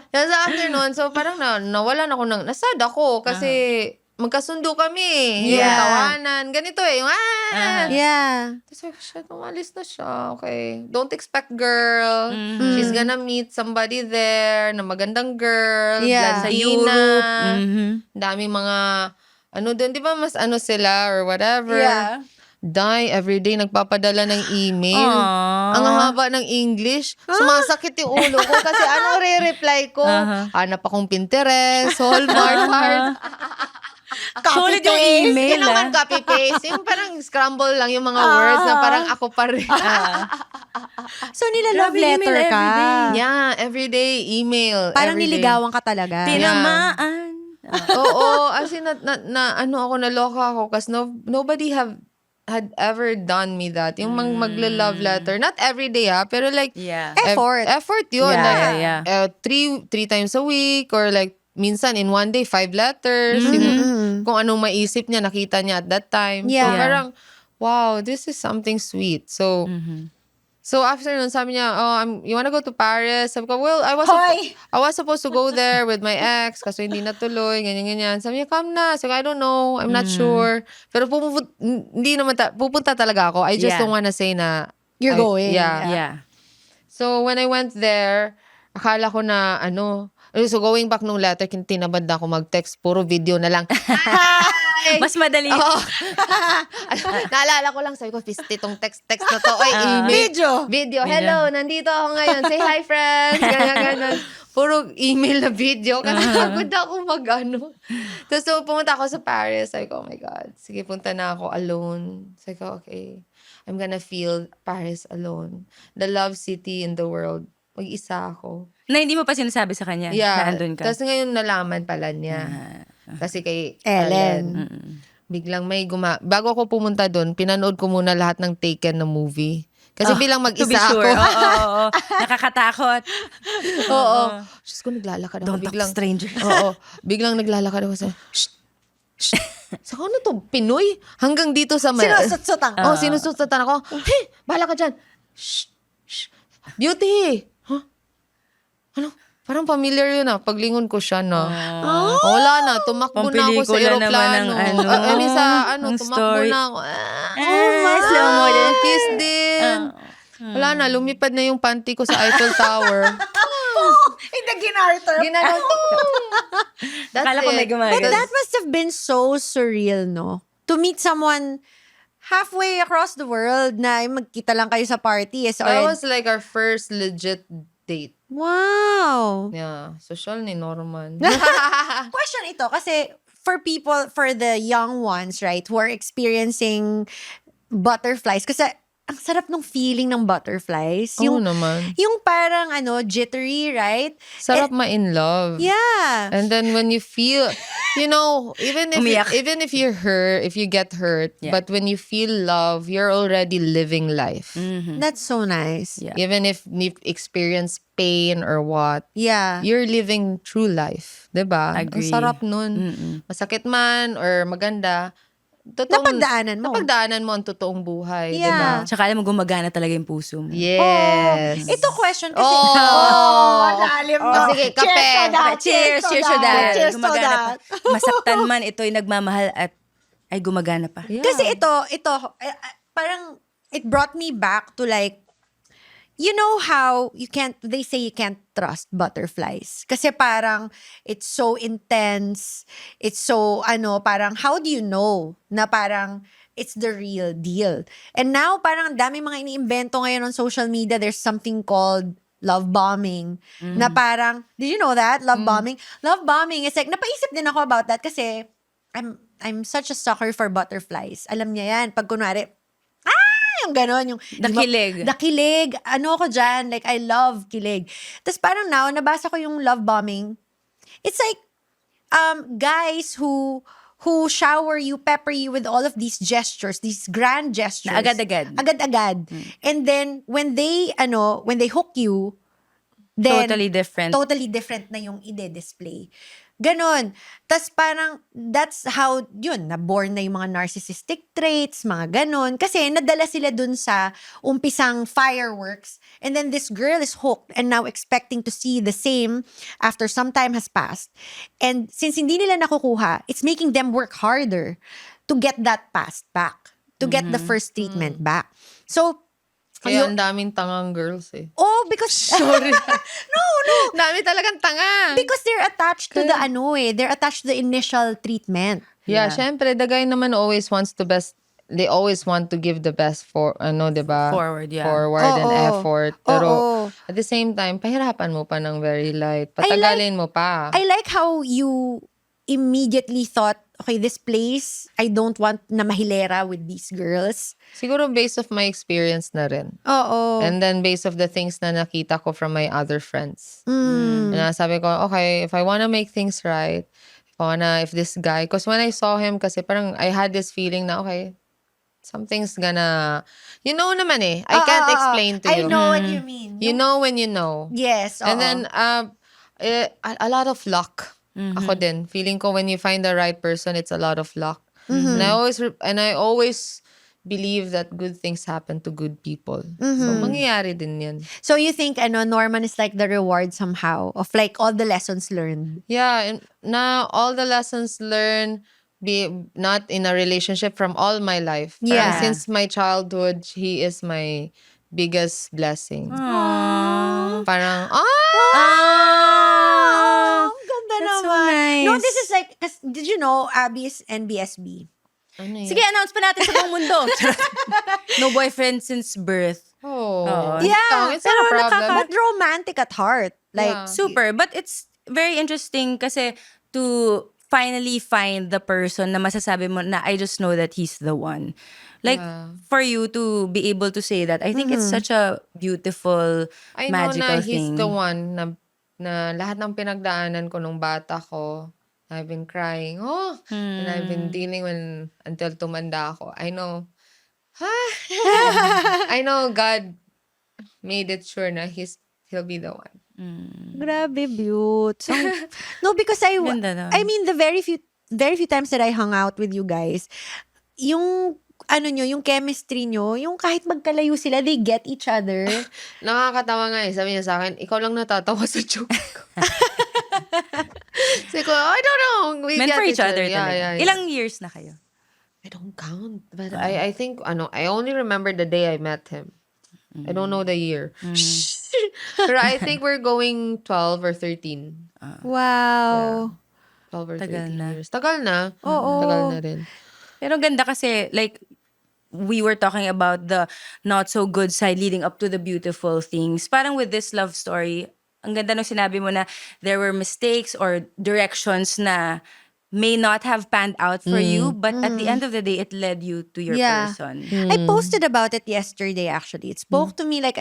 Tapos after nun, so parang nawalan ako ng, nasad ako kasi magkasundo kami. Yung Yeah. tawanan. Ganito eh. Yung Yeah. Tapos sabi ko, shit, umalis na siya. Okay. Don't expect girl. She's gonna meet somebody there na magandang girl. Yeah. Sa Latina. Europe. Daming mga, ano doon, di ba mas ano sila or whatever. Yeah. Everyday nagpapadala ng email. Aww. Ang haba ng English. Sumasakit yung ulo ko kasi ano re-reply ko? Hanap akong Pinterest, Hallmark card. Solid yung email. Hindi naman copy-paste. Yung parang scramble lang yung mga words na parang ako pa rin. So, nila-love Grabe, email letter ka. everyday. Yeah, everyday email. Parang everyday. niligawan ka talaga. Tinamaan. Oo, as in naloka ako kasi nobody had ever done me that. Yung magla-love letter. Not every day ha, pero like Yeah. Effort. effort yun. Yeah, like, yeah. Three times a week or like minsan in one day 5 letters. Kung anong maisip niya, nakita niya at that time. Yeah. So parang, wow, this is something sweet. So, so after nun, sabi niya, you wanna go to Paris? Sabi ko, well, I was supposed to go there with my ex kaso hindi natuloy, ganyan-ganyan. Sabi niya, come na. Sabi ko, I don't know. I'm not sure. Pero hindi naman, pupunta talaga ako. I just Yeah. don't wanna say na, You're going. Yeah. Yeah. So, when I went there, akala ko na, so going back nung letter, tinabad na ako mag-text, puro video na lang. Hi! Mas madali. Oo. Naalala ko lang, sabi ko, itong text na to. Ay, email. Video. Hello, nandito ako ngayon. Say hi, friends. Ganyan. Puro email na video. Kasi pagod ako Tapos so, pumunta ako sa Paris. Sabi ko, oh my God. Sige, punta na ako alone. Sabi ko, okay. I'm gonna feel Paris alone. The love city in the world. Mag-isa ako. Na hindi mo pa sinasabi sa kanya na andun ka. Tapos ngayon nalaman pala niya. Kasi kay Ellen. Biglang bago ako pumunta doon, pinanood ko muna lahat ng Taken na movie. Kasi bilang To mag-isa be sure. ako. Oo. Nakakatakot. Oo. Diyos ko, naglalakad ako. Don't talk Biglang, to strangers. Oo. Biglang naglalakad ako sa, shh. Saka ano to? Pinoy? Hanggang dito sa Sinusutsutan. sinusutan ako. Hey, bahala ka dyan. Shh. Shh. Beauty. Huh? Ano? Parang familiar yun Paglingon ko siya na. Wala na. Tumakbo na ako sa Pampelikula aeroplano. naman ng I mean ang tumakbo story. na ako. Slow mo din. Kiss din. Wala na. Lumipad na yung panty ko sa Eiffel Tower. Hindi, ginarter. Ginano. That's Akala ko may it. gumagano. But that must have been so surreal, no? To meet someone halfway across the world na magkita lang kayo sa party. That was like our first legit date. Wow. Yeah. Social ni Norman. Question ito, kasi for the young ones, right, who are experiencing butterflies, kasi ang sarap nung feeling ng butterflies. Oo naman. Yung parang jittery, right? Sarap ma-in love. Yeah. And then when you feel, even if Umiyak. if you're hurt, if you get hurt, Yeah. but when you feel love, you're already living life. That's so nice. Yeah. Even if you've experienced pain or what, Yeah. you're living true life, 'di ba? Ang Agree. sarap nun. Masakit man or maganda, Napagdaanan mo. Napagdaanan mo ang totoong buhay, 'di Yeah. ba? Tsaka alam mo, gumagana talaga yung puso mo. Yes. Ito question kasi. Oh. Lalim mo. Oh, sige, kape. Cheers to that. Cheers to that. Cheers to Gumagana that. pa. Masaktan man, ito'y nagmamahal at ay gumagana pa. Yeah. Kasi ito, parang, it brought me back to like, you know how they say you can't trust butterflies. Kasi parang, it's so intense. It's so, parang, how do you know na parang, it's the real deal? And now, parang, ang dami mga iniimbento ngayon on social media. There's something called love bombing. Na parang, did you know that? Love bombing? Love bombing is like, napaisip din ako about that kasi, I'm such a sucker for butterflies. Alam niya yan. Pag kunwari, yung gano'n, yung Dakilig. Dakilig. Ano ko dyan? Like, I love kilig. Tapos parang now, nabasa ko yung love bombing. It's like, guys who shower you, pepper you with all of these gestures, these grand gestures. Na agad-agad. Agad-agad. And then, when they hook you, then, Totally different. Totally different na yung ide-display. Ganon. Tapos parang, that's how, naborn na yung mga narcissistic traits, mga ganon. Kasi nadala sila dun sa umpisang fireworks. And then this girl is hooked and now expecting to see the same after some time has passed. And since hindi nila nakukuha, it's making them work harder to get that past back. To get the first treatment back. So, Kaya ang daming tangang girls eh. because... Sorry. no. Dami talagang tanga. Because they're attached to they're attached to the initial treatment. Yeah, syempre, the guy naman always wants the best. They always want to give the best for, diba? Forward, yeah. Forward and Oo. effort. Pero, Oo. at the same time, pahirapan mo pa ng very light. Patagalin mo pa. I like how you immediately thought, okay, this place, I don't want na mahilera with these girls. Siguro based of my experience na rin. Oo. And then based of the things na nakita ko from my other friends. Mm. And sabi ko, okay, if I wanna make things right, if this guy, because when I saw him, kasi parang I had this feeling na, okay, something's gonna, naman eh. I can't explain to I you. know what you mean. You know when you know. Yes. And oo. then, a lot of luck. Ako din. Feeling ko when you find the right person, it's a lot of luck. And I always believe that good things happen to good people. So, mangyayari din yan. So you think, Norman is like the reward somehow of like all the lessons learned? Yeah, and now all the lessons learned, be not in a relationship from all my life. Yeah. Parang since my childhood, he is my biggest blessing. Parang, Ang ganda That's so naman. nice. No, this is like, did you know Abby's NBSB? Ano yun? Sige, announce pa natin sa buong mundo. No boyfriend since birth. Oh. Yeah, It's not a problem. but romantic at heart. Like, Yeah. Super. But it's very interesting kasi to finally find the person na masasabi mo na I just know that he's the one. Like, for you to be able to say that, I think it's such a beautiful, I know magical na he's thing. the one na lahat ng pinagdaanan ko nung bata ko, I've been crying. And I've been dealing until tumanda ako. I know. I know God made it sure na he'll be the one. grabe, beaut. No, because Ganda na. I mean, the very few times that I hung out with you guys, yung yung chemistry nyo, yung kahit magkalayo sila, they get each other. Nakakatawa nga eh. Sabi niya sa akin, ikaw lang natatawa sa joke ko. Sabi ko, I don't know. We Meant get for each other Yeah, talaga. yeah, yeah. Ilang years na kayo? I don't count. But I think, I only remember the day I met him. I don't know the year. Pero I think we're going 12 or 13. Wow. 12 or Tagal 13 na. years. Tagal na. Oo. Tagal na rin. Pero ganda kasi, like, we were talking about the not so good side leading up to the beautiful things. Parang with this love story, ang ganda nung sinabi mo na there were mistakes or directions na may not have panned out for you, but at the end of the day, it led you to your Yeah. person. I posted about it yesterday actually. It spoke to me like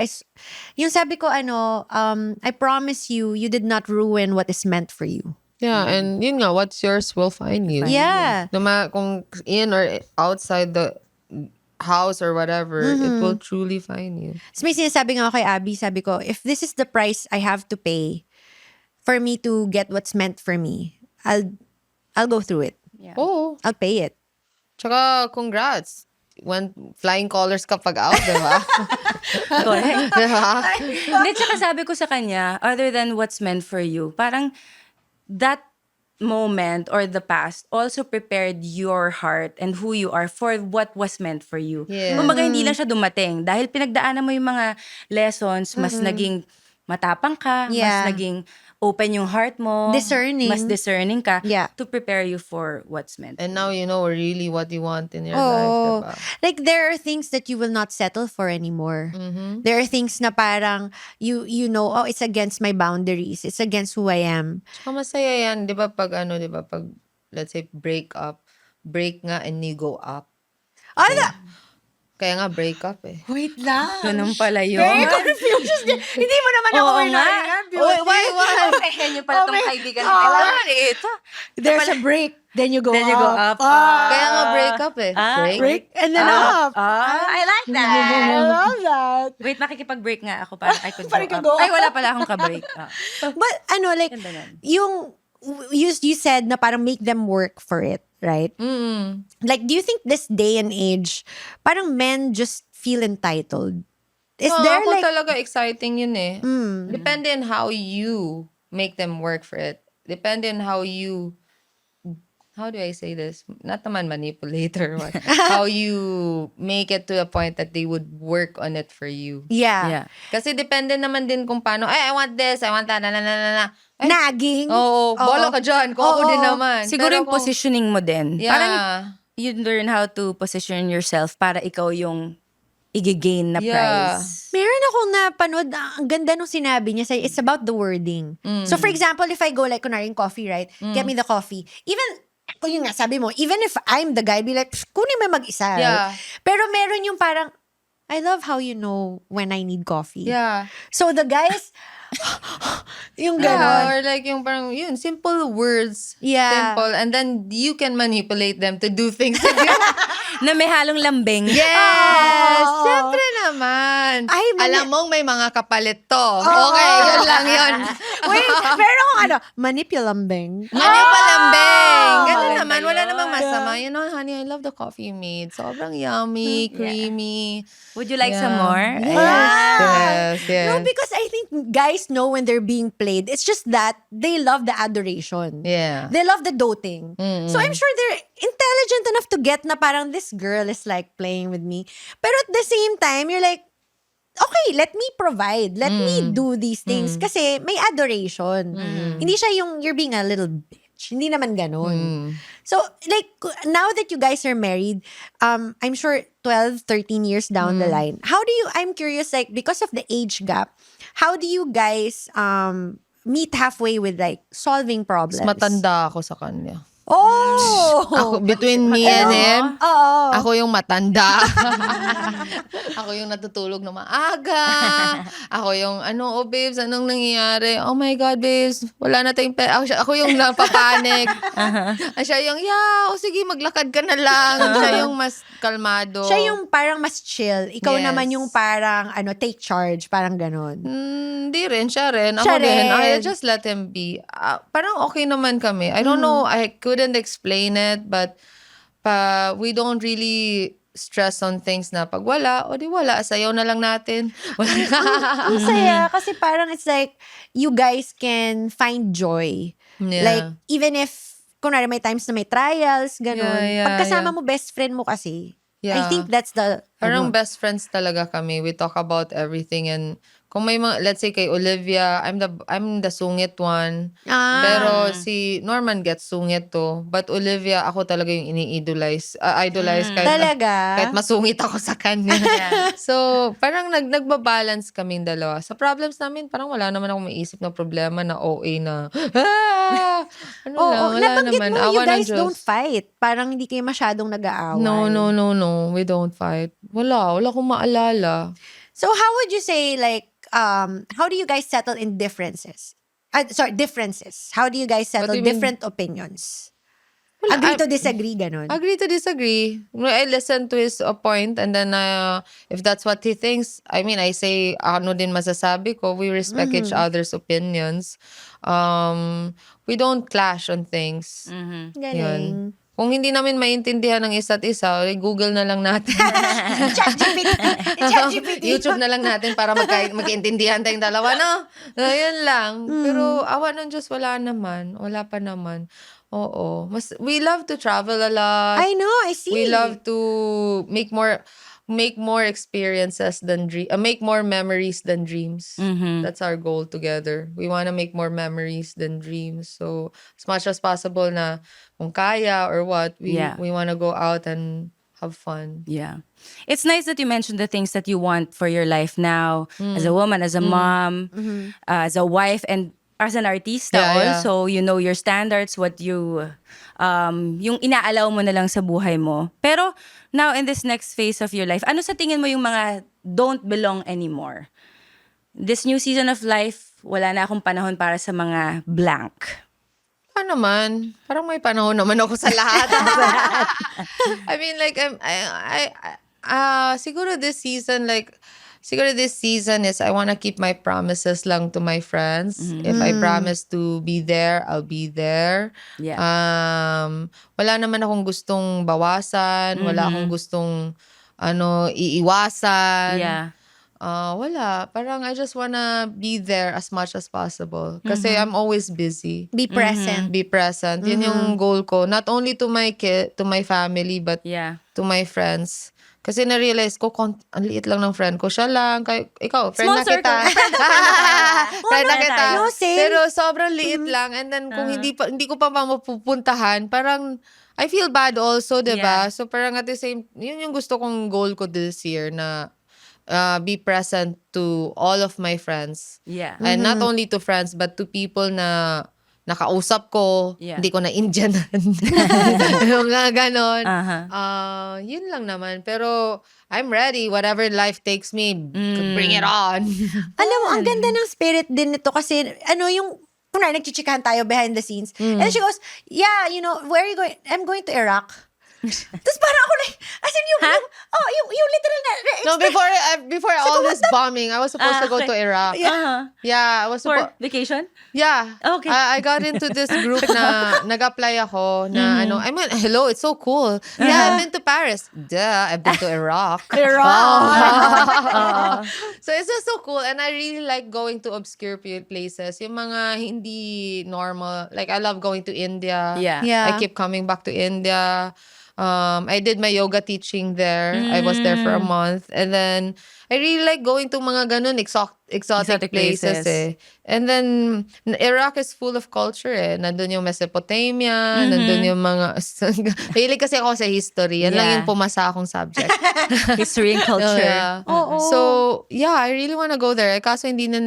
yung sabi ko I promise you did not ruin what is meant for you. Yeah, and yun nga, what's yours will find you. Yeah. Kung in or outside the house or whatever, it will truly find you. So may sinasabi nga ako kay Abby, sabi ko, if this is the price I have to pay for me to get what's meant for me, I'll go through it. Oo. I'll pay it. Tsaka, congrats. When flying colors kapag out, di ba? Correct. Di ba? Hindi, tsaka sabi ko sa kanya, other than what's meant for you, parang that moment or the past also prepared your heart and who you are for what was meant for you. Yeah. Kumbaga, hindi lang siya dumating. Dahil pinagdaanan mo yung mga lessons, mas naging matapang ka, Yeah. mas naging open yung heart mo. Discerning. Mas discerning ka Yeah. to prepare you for what's meant. And now you know really what you want in your life, Oh, diba? like there are things that you will not settle for anymore. There are things na parang you know, oh, it's against my boundaries. It's against who I am. Tsaka masaya yan, di ba, pag let's say, break nga and you go up. Kaya nga, break up eh. Wait lang. Ganun pala yun. Very confused. Hindi mo naman ako Oo nga. winaryan. Why? Okay, henyo pala tong kaibigan ko. Kailangan ito. There's a break. Then you go Then you go up. Kaya nga, break up eh. Break and then up. I like that. I love that. Wait, makikipag-break nga ako para I could Para go ka up. go Ay, up. wala pala akong ka-break. But like, Ganda nun. you said na parang make them work for it, right? Like, do you think this day and age, parang men just feel entitled? Is No, there ako like, talaga exciting yun eh. Depende on how you make them work for it. Depende on how you, how do I say this? Not naman manipulator. But how you make it to a point that they would work on it for you. yeah. Kasi depende naman din kung paano, I want this, I want that, na. Ay, Nagging? Oo, bola ka dyan. Kung ako Oo. din naman. Siguro Pero yung positioning mo din. Yeah. Parang you learn how to position yourself para ikaw yung i-gain na Yeah. prize. Meron akong napanood, ang ganda nung sinabi niya, it's about the wording. So for example, if I go like, kunwari yung coffee, right? Get me the coffee. Even, kung yun nga, sabi mo, even if I'm the guy, be like, kunin mo mag-isa. Yeah. Right? Pero meron yung parang, I love how you know when I need coffee. Yeah. So the guys, yung Yeah, ganon. or like yung parang, yun, simple words. Yeah. Simple. And then you can manipulate them to do things with you. Na may halong lambing. Yes! Oh. Siyempre naman. Ay, Alam mong may mga kapalit to. Okay, yun lang yun. Wait, meron akong manipulambing. Manipalambing. Ganun maganda naman. Wala yun. namang masama. You know, honey, I love the coffee you made. Sobrang yummy, creamy. Would you like some Yeah. more? Yes, yes. No, because I think guys know when they're being played. It's just that they love the adoration. Yeah. They love the doting. So I'm sure they're intelligent enough to get na parang this girl is like playing with me. Pero at the same time, you're like, okay, let me provide. Let me do these things. Kasi may adoration. Hindi siya yung you're being a little bitch. Hindi naman ganun. So, like, now that you guys are married, I'm sure 12, 13 years down the line, I'm curious, like, because of the age gap, how do you guys meet halfway with, like, solving problems? Mas matanda ako sa kanya. Oh! Ako, between me and him, Oo. ako yung matanda. Ako yung natutulog na maaga. Ako yung, oh babes, anong nangyayari? Oh my God, babes, wala na tayong pera. Ako yung napapanik. Siya yung, sige, maglakad ka na lang. Siya yung mas kalmado. Siya yung parang mas chill. Ikaw Yes. naman yung parang, take charge. Parang ganon. Hindi rin, siya rin. Ako Siya rin. rin. I just let him be. Parang okay naman kami. I don't know, I couldn't explain it, but we don't really stress on things na pag wala, o di wala, sayaw na lang natin. Ang saya. Kasi parang it's like, you guys can find joy. Yeah. Like, even if, kunwari may times na may trials, ganon. Yeah, Pagkasama yeah. mo best friend mo kasi, I Yeah. think that's the, Parang best friends talaga kami. We talk about everything, and kung may mga, let's say kay Olivia, I'm the sungit one. Pero si Norman gets sungit to. But Olivia, ako talaga yung ini-idolize. Idolize Talaga? kahit masungit ako sa kanya. So, parang nagbabalance kaming dalawa. Sa problems namin, parang wala naman akong maisip na problema na OA na, Ano Oo, lang, wala nabanggit naman. mo, you Awa ng guys Diyos. don't fight. Parang hindi kayo masyadong nag-aaway. No. We don't fight. Wala akong maalala. So how would you say, like, how do you guys settle in differences? Differences. How do you guys What settle do you mean? different opinions? Wala, Agree to disagree, ganon. Agree to disagree. I listen to his point and then if that's what he thinks, I mean, I say, ano din masasabi ko, we respect each other's opinions. We don't clash on things. Galing. Kung hindi namin maintindihan ng isa't isa, Google na lang natin. ChatGPT. YouTube na lang natin para magkaintindihan tayong dalawa, no? Ayun lang. Pero awa ng Diyos, wala naman. Wala pa naman. Oo. We love to travel a lot. I know, I see. We love to make more experiences than make more memories than dreams. That's our goal together. We want to make more memories than dreams. So as much as possible na kung kaya or what, we want to go out and have fun. Yeah. It's nice that you mentioned the things that you want for your life now as a woman, as a mom, as a wife, and as an artista Yeah. also. You know your standards, what you, yung inaalaw mo na lang sa buhay mo. Pero now in this next phase of your life, ano sa tingin mo yung mga don't belong anymore? This new season of life, wala na akong panahon para sa mga blank. Naman, parang may panahon naman ako sa lahat. I mean, like, siguro this season is I want to keep my promises lang to my friends. If I promise to be there, I'll be there. Yeah. Wala naman akong gustong bawasan, wala akong gustong iiwasan. Yeah. Wala. Parang I just wanna be there as much as possible. Kasi I'm always busy. Be present. Be present. Yun yung goal ko. Not only to my family, but Yeah. to my friends. Kasi na-realize ko, ang liit lang ng friend ko. Siya lang. Ikaw, friend Small na kita. Friend na kita. No, same. Pero sobrang liit lang. And then kung hindi ko pa mapupuntahan, parang I feel bad also, diba? Yeah. So parang at the same, yun yung gusto kong goal ko this year na be present to all of my friends. Yeah. And not only to friends, but to people na nakausap ko, Yeah. hindi ko na Indianan. Yung nga ganon. Yun lang naman. Pero I'm ready. Whatever life takes me, bring it on. Alam mo, ang ganda ng spirit din nito kasi, yung, kunwari, nagchichikahan tayo behind the scenes. And she goes, yeah, where are you going? I'm going to Iraq. Tapos parang ako like, as in yung literal na, No, before all this bombing, I was supposed to go to Iraq. Yeah, I was For supposed. vacation? Yeah. Okay. I got into this group na nag-apply ako na I mean, hello, it's so cool. Yeah, I've been to Paris. Duh, I've been to Iraq. So it's just so cool and I really like going to obscure places. Yung mga hindi normal. Like I love going to India. Yeah. I keep coming back to India. I did my yoga teaching there. I was there for a month. And then, I really like going to mga ganun exotic places eh. And then, Iraq is full of culture eh. Nandun yung Mesopotamia, nandun yung mga... Mahilig kasi ako sa history. Yan lang Yeah. yung pumasa akong subject. History and culture. Yeah. So, yeah, I really wanna go there. Kaso hindi na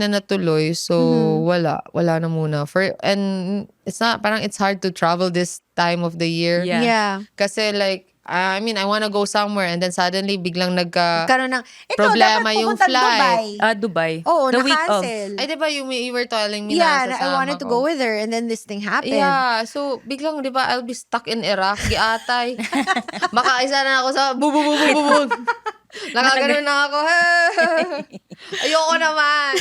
natuloy. So, wala na muna. And it's not, parang it's hard to travel this time of the year. Yeah. Yeah. Kasi like, I mean, I wanna go somewhere and then suddenly biglang Karoon ng, problema dapat yung pupunta flight. Dubai. Dubai. Oo, The week of. na-cancel. Ay, diba you were telling me Yeah, na I sasama wanted to ko. go with her and then this thing happened. Yeah, so biglang 'di ba I'll be stuck in Iraq, giatay. Baka isa na ako sa bu. Nakagano na ako. Ayoko naman.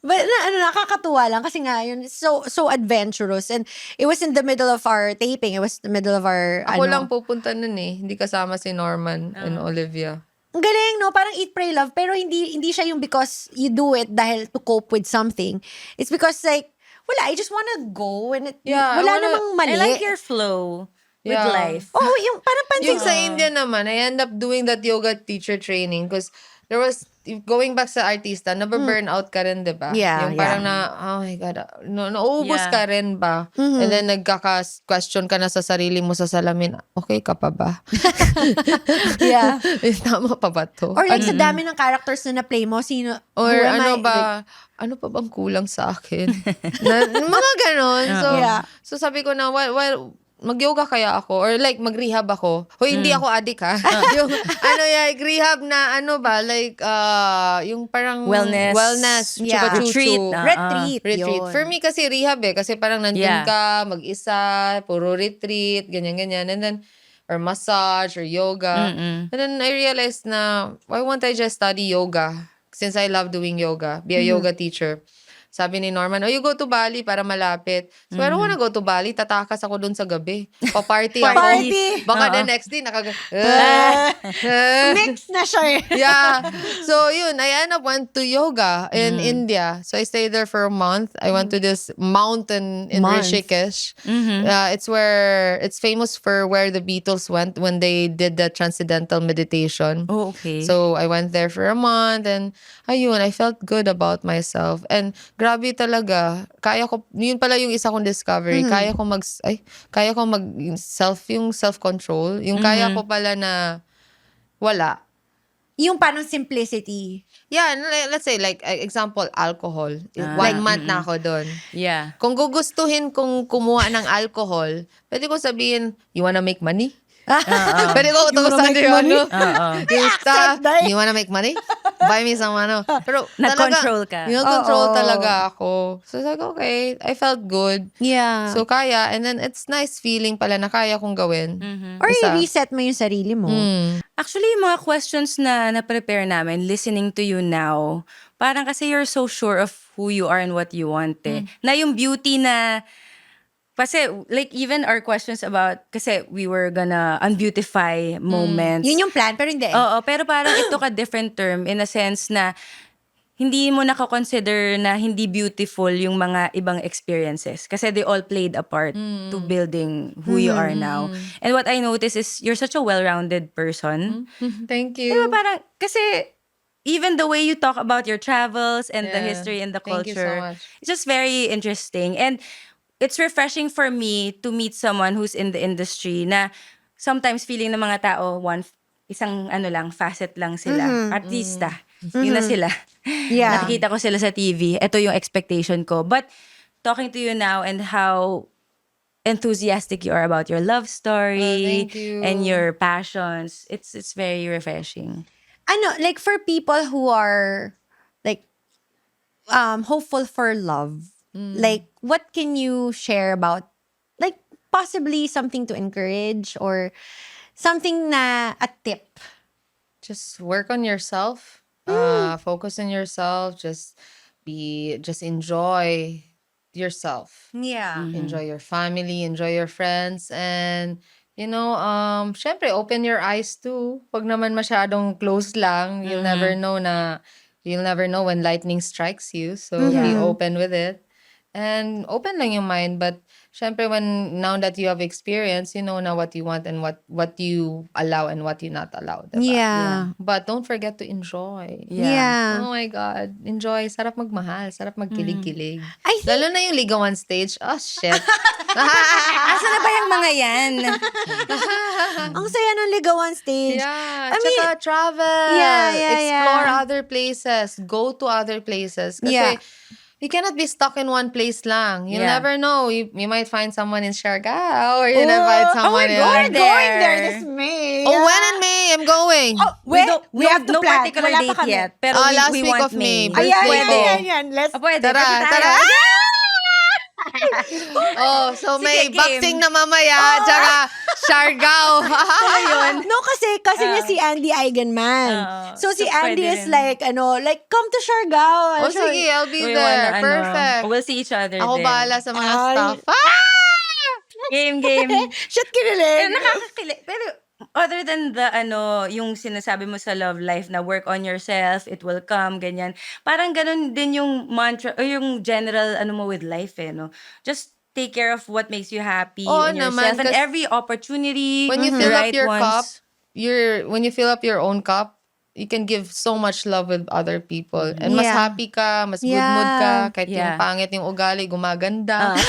But nakakatuwa lang kasi nga yun so adventurous and it was in the middle of our taping. It was the middle of our Ako lang pupunta nun eh. Hindi kasama si Norman and Olivia. Ang galing, no? Parang eat, pray, love. Pero hindi siya yung because you do it dahil to cope with something. It's because like, wala, I just wanna go and wala namang mali. I like your flow with Yeah. life. Oh, yung parang pansin Yung sa India naman, I end up doing that yoga teacher training because there was, going back sa artista, nababurnout ka rin, di ba? Yeah, Yung parang oh my God, nauubos Yeah. ka rin ba? And then nagkaka-question ka na sa sarili mo sa salamin, okay ka pa ba? Yeah. Tama pa ba to? Or like sa dami ng characters na na-play mo, sino, Or who am ano I? ba, Like, ano pa bang kulang sa akin? Mga ganon. So, Yeah. so sabi ko na, well, mag-yoga kaya ako? Or like, mag-rehab ako? Hoy, hindi ako adik ha. Yung, rehab na, like, yung parang Wellness. chupa Yeah. Retreat. chuchu. retreat. Retreat. Yun. For me kasi rehab kasi parang nandun Yeah. ka, mag-isa, puro retreat, ganyan-ganyan. And then, or massage, or yoga. And then I realized na, why won't I just study yoga? Since I love doing yoga, be a yoga teacher. Sabi ni Norman, you go to Bali para malapit. So I don't wanna go to Bali, tatakas ako dun sa gabi. Pa-party ako. Party. Baka the next day, Mix na siya. yeah. So yun, I end up went to yoga in India. So I stayed there for a month. I went to this mountain in Rishikesh. It's famous for where the Beatles went when they did the transcendental meditation. Oh, okay. So I went there for a month and ayun, I felt good about myself. And grabe talaga, kaya ko, yun pala yung isa kong discovery, kaya ko yung self-control, yung kaya ko pala na wala. Yung parang simplicity. Yeah, let's say like example, alcohol. 1 month na ako doon. Yeah. Kung gugustuhin kong kumuha ng alcohol, pwede ko sabihin, you wanna make money? Pwede ko utusan yung you wanna make money? Buy me some Pero Nag-control ka. Nag-control talaga ako. So it's like, okay, I felt good. Yeah. So kaya, and then it's nice feeling pala na kaya kong gawin. Or Isa. i-reset mo yung sarili mo. Actually, yung mga questions na na-prepare namin, listening to you now, parang kasi you're so sure of who you are and what you want Na yung beauty na, kasi like even our questions about, kasi we were gonna unbeautify moments. Yun yung plan, pero hindi. Oo, pero parang it took a different term in a sense na hindi mo nakakonsider na hindi beautiful yung mga ibang experiences. Kasi they all played a part to building who you are now. And what I noticed is you're such a well-rounded person. Thank Diba you. parang, kasi even the way you talk about your travels and the Yeah. history and the Thank you so culture, much. it's just very interesting. And it's refreshing for me to meet someone who's in the industry na sometimes feeling ng mga tao, isang facet lang sila. Artista. Yun na sila. Yeah. Nakikita ko sila sa TV. Ito yung expectation ko. But talking to you now and how enthusiastic you are about your love story thank you. and your passions, it's very refreshing. Like for people who are like hopeful for love, like what can you share about like possibly something to encourage or something na a tip? Just work on yourself. Focus on yourself. Just enjoy yourself. Yeah. Enjoy your family, enjoy your friends, and syempre open your eyes too. Pag naman masyadong close lang, you'll never know when lightning strikes you. So be open with it. And open lang yung mind, but syempre now that you have experience, you know na what you want and what you allow and what you not allow, diba? Yeah. But don't forget to enjoy. Yeah. Oh my God. Enjoy. Sarap magmahal. Sarap magkilig-kilig. I think- Lalo na yung ligawan stage. Oh, shit. Asa na ba yung mga yan? Ang saya ng ligawan stage. Yeah. I mean, Tsaka travel. Yeah, Explore yeah. other places. Go to other places. Kasi Yeah. you cannot be stuck in one place lang. You'll Yeah. never know. You might find someone in Siargao or you might find someone in... Going there. there this May. Oh, when in May? I'm going. We have to no plan. particular Wala pa date kami. yet. Pero Last we week want of May. May. Ayan, Pwede. ayan. Let's Pwede. Tara, Pwede tayo. tara. Oh, so may Sige, game. boxing na mamaya. Tsaka Siargao. No, kasi niya si Andy Eigenman. So si So, Andy pwede is rin. like, come to Siargao. Oh, sige, I'll be We there. wanna, Perfect. We'll see each other Ako then. bahala sa mga Ay. stuff. Game. Shit, Pero kinilig. nakakakilig. Pero other than the yung sinasabi mo sa love life na work on yourself, it will come, ganyan. Parang ganun din yung mantra o yung general mo with life no. Just take care of what makes you happy Oo in yourself naman, and kas- every opportunity, When you the fill up right your ones. cup, when you fill up your own cup, you can give so much love with other people. And mas Yeah. happy ka, mas good Yeah. mood ka, kahit Yeah. yung pangit yung ugali, gumaganda.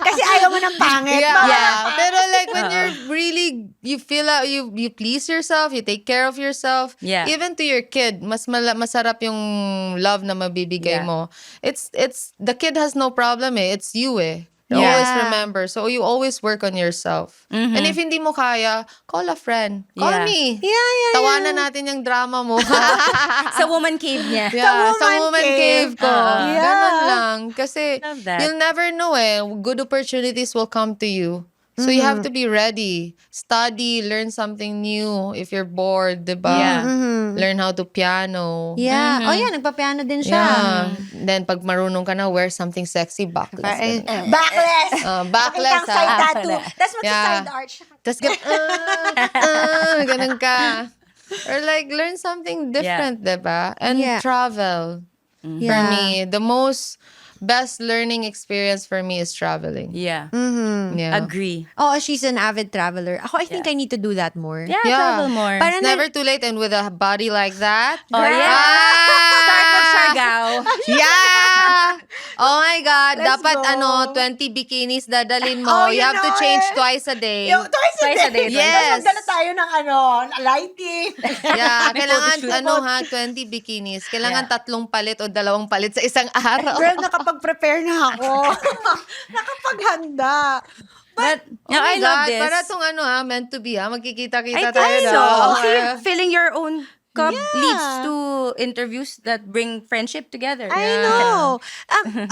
Kasi ayaw mo ng pangit. Yeah. Baka- Pero like when you're really, you feel out, you please yourself, you take care of yourself. Yeah. Even to your kid, masarap yung love na mabibigay Yeah. mo. It's the kid has no problem It's you You Yeah. always remember. So you always work on yourself. And if hindi mo kaya, call a friend. Call Yeah. me. Yeah. Tawanan natin yung drama mo. Sa woman cave niya. Yeah, sa woman woman cave. cave ko. Yeah. Ganon lang. Kasi Love that. you'll never know Good opportunities will come to you. So you have to be ready. Study, learn something new if you're bored, diba? Yeah. Learn how to piano. Yeah. Oh, yeah. Nagpa-piano din siya. Yeah. Then pag marunong ka na, wear something sexy, backless. Ay, ganun. backless. Backless, Pakitang side ah. tattoo. Tapos magsa-side Yeah. arch. Tapos ganun ka. Or like, learn something different, diba? And Yeah. travel. For Yeah. me, the most best learning experience for me is traveling. Yeah. Yeah. Agree. Oh, she's an avid traveler. Ako, I think I need to do that more. Yeah, Yeah. travel more. Parang It's never too late, and with a body like that. Oh, yeah. Start with Siargao. Yeah! Oh my God. Let's Dapat go. 20 bikinis dadalin mo. Oh, you you have to know change it. twice a day. Yung twice a day. Yes. Tapos magdala tayo ng lighting. Yeah, May kailangan photoshoot. 20 bikinis. Kailangan 3 palit o 2 palit sa isang araw. Girl, nakapag-prepare na ako. Nakapaghanda. But, Oh I my love God, this. Para tong meant to be I Magkikita-kita tayo think na. so. Okay. Filling your own cup leads to interviews that bring friendship together. I know.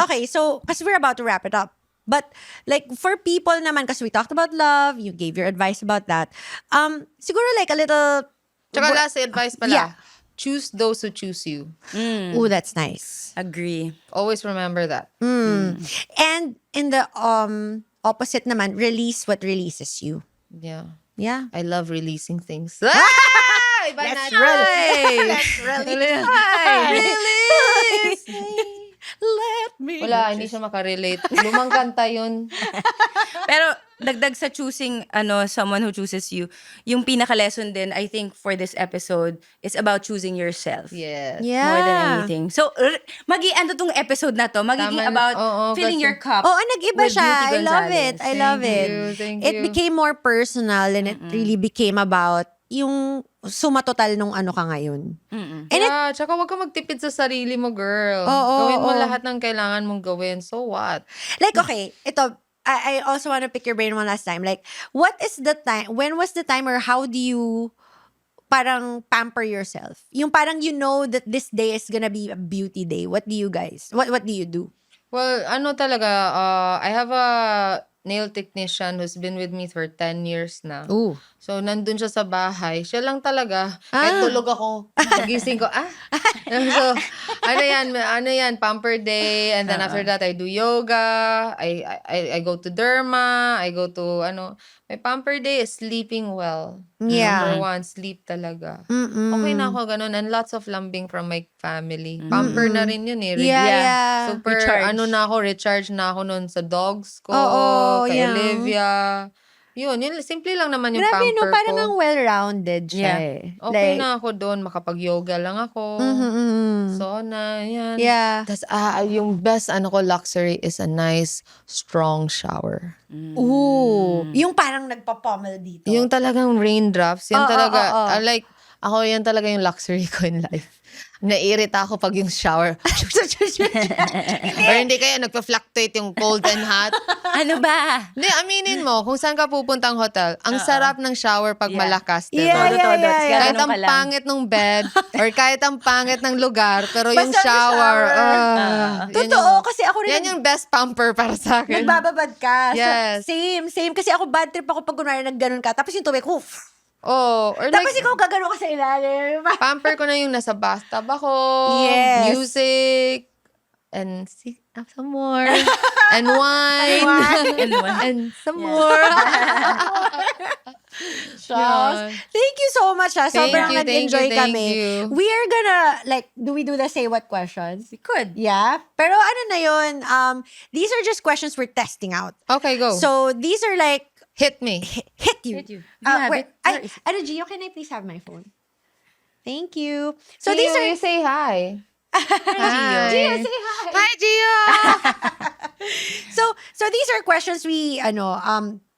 Okay, so, kasi we're about to wrap it up. But, like, for people naman, kasi we talked about love, you gave your advice about that. Siguro like a little... Tsaka last advice pala. Yeah. Choose those who choose you. Ooh, that's nice. Agree. Always remember that. And in the opposite naman, release what releases you. Yeah. Yeah. I love releasing things. Iba Let's na. release. Let's release. Release. Let me. Wala, hindi siya makarelate. Lumang kanta yun. Pero dagdag sa choosing someone who chooses you, yung pinaka-lesson din, I think, for this episode is about choosing yourself. Yes. Yeah. More than anything. So, tong episode na to, magiging Tama na. about Oo, filling kasi- your cup. Oh, nag-iba with siya. Beauty I love it. Gonzalez. I love it. Thank It you. became more personal and it really became about yung sumatotal nung ano ka ngayon. And Yeah, tsaka huwag ka magtipid sa sarili mo, girl. Oo, Gawin mo oo. lahat ng kailangan mong gawin. So what? like, okay, ito, I also want to pick your brain one last time. Like, what is the time, when was the time or how do you parang pamper yourself? Yung parang you know that this day is gonna be a beauty day. What do you guys, what do you do? Well, talaga, I have a nail technician who's been with me for 10 years na. Ooh. So, nandun siya sa bahay. Siya lang talaga. Kahit tulog ako, pagising ko, So, ano yan, pamper day. And then after that, I do yoga. I go to derma. I go to, my pamper day is sleeping well. Yeah. Number 1, sleep talaga. Okay na ako ganun. And lots of lambing from my family. Pamper na rin yun eh. Yeah. Super, Recharge. recharge na ako nun sa dogs ko. Oo, kay yeah. Olivia. Yun, simple lang naman yung Grabe, pamper no? Parang ko. ang well-rounded siya Yeah. eh. Okay na ako doon, makapag-yoga lang ako. Sauna, yan. Yeah. Tapos, yung best luxury is a nice, strong shower. Ooh. Yung parang nagpa-pummel dito. Yung talagang raindrops, yan Oo, talaga. oo. Like, ako yan talaga yung luxury ko in life. Naiirita ako pag yung shower. Or hindi kaya nagpa-fluctuate yung cold and hot. Ano ba? Hindi, aminin mo, kung saan ka pupuntang hotel, ang sarap ng shower pag Yeah. malakas, diba? Yeah, yeah, yeah, yeah. Kahit Ganun ang ka lang. pangit ng bed, or kahit ang pangit ng lugar, pero yung Basta yung shower, shower. Totoo, kasi ako rin yan yung best pamper para sa akin. nagbababad ka. Yes. So, same. Kasi ako bad trip ako pag kunwari nagganon ka. Tapos yung tubig, hoof. Oh, or Tapos like, ikaw gagano ka sa ilalim. pamper ko na yung nasa bathtub ako, Yes. music, and some more, and wine, and some more. Charles. Thank you so much, ha. Thank Sobrang you, nag-enjoy thank kami. you. We are gonna, like, do we do the say what questions? We could. Yeah. Pero ano na yun, these are just questions we're testing out. Okay, go. So, these are like, Hit me. hit you. Hit you. You have it. Ano, Gio, can I please have my phone? Thank you. So these are you say hi. Gio. Gio, say hi. Hi, Gio! So these are questions we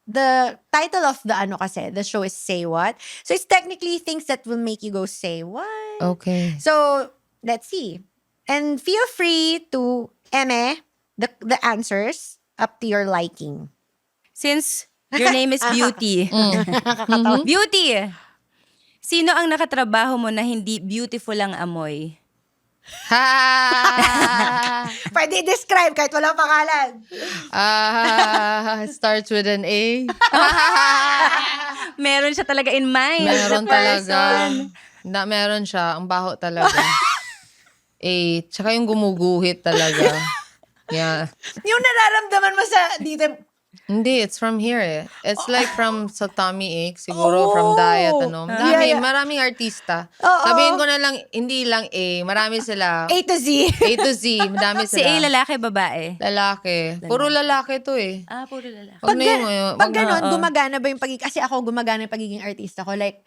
the title of the show is Say What. So it's technically things that will make you go say what. Okay. So let's see. And feel free to the answers up to your liking. Since your name is Beauty. Beauty! Sino ang nakatrabaho mo na hindi beautiful ang amoy? Ha! Pwede i-describe kahit walang pangalan. Starts with an A. Meron siya talaga in mind. Meron The talaga. person. Meron siya. Ang baho talaga. A. Tsaka yung gumuguhit talaga. Yeah. Yung nararamdaman mo sa dito. Hindi, it's from here eh. It's like from sa tummy ache, siguro from diet, Yeah. Maraming artista. Oo. Sabihin ko na lang, hindi lang A, marami sila. A to Z. A to Z, madami Si sila. A, lalaki, babae? Lalaki. Puro lalaki to eh. Puro lalaki. Wag na yung, Pag ganun, gumagana ba yung pagiging, kasi ako gumagana yung pagiging artista ko. Like,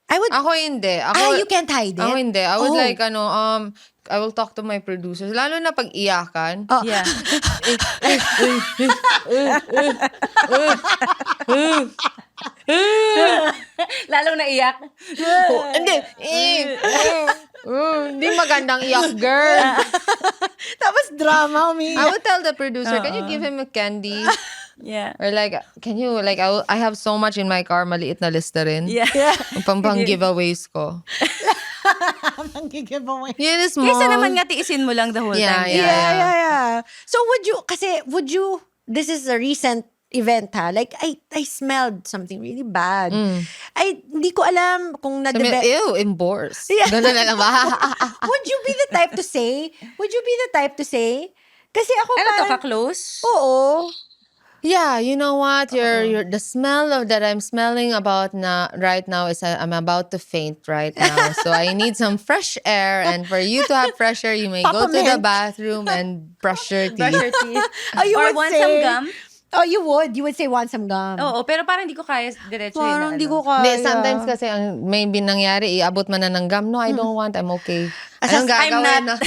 I would, Ako hindi. Ako, you can't hide it? Ako hindi. I would Oh. like, I will talk to my producers. Lalo na pag iyakan. Oh. Yeah. Lalong naiyak. Hindi. Hindi magandang iyak, girl. Tapos drama, I would tell the producer, can you give him a candy? Yeah. Or like, can you, like, I have so much in my car, maliit na Listerine. Yeah. Pang giveaways ko. Ang giveaway. Yun is small. Kaysa naman nga tiisin mo lang the whole Yeah, time. Yeah. So would you, this is a recent event ha, like, I smelled something really bad. Hindi ko alam kung Sabi, ew, emborsed. Yeah. Ganun na lang ba? Would you be the type to say? Kasi ako Ano to, parang, ka-close? oo. Yeah, you know what? The smell that I'm smelling about right now is I'm about to faint right now. So I need some fresh air. And for you to have fresh air, you may go to the Peppermint. bathroom and brush your teeth. Brush your teeth. Oh, you Or would want say- some gum? Oh, you would say want some gum. Oo, pero parang hindi ko kaya diretso Parang hindi ko kaya. Hindi, sometimes kasi ang may nangyari, iabot man na ng gum. No, I don't want. I'm okay. Anong I'm gagawin? not.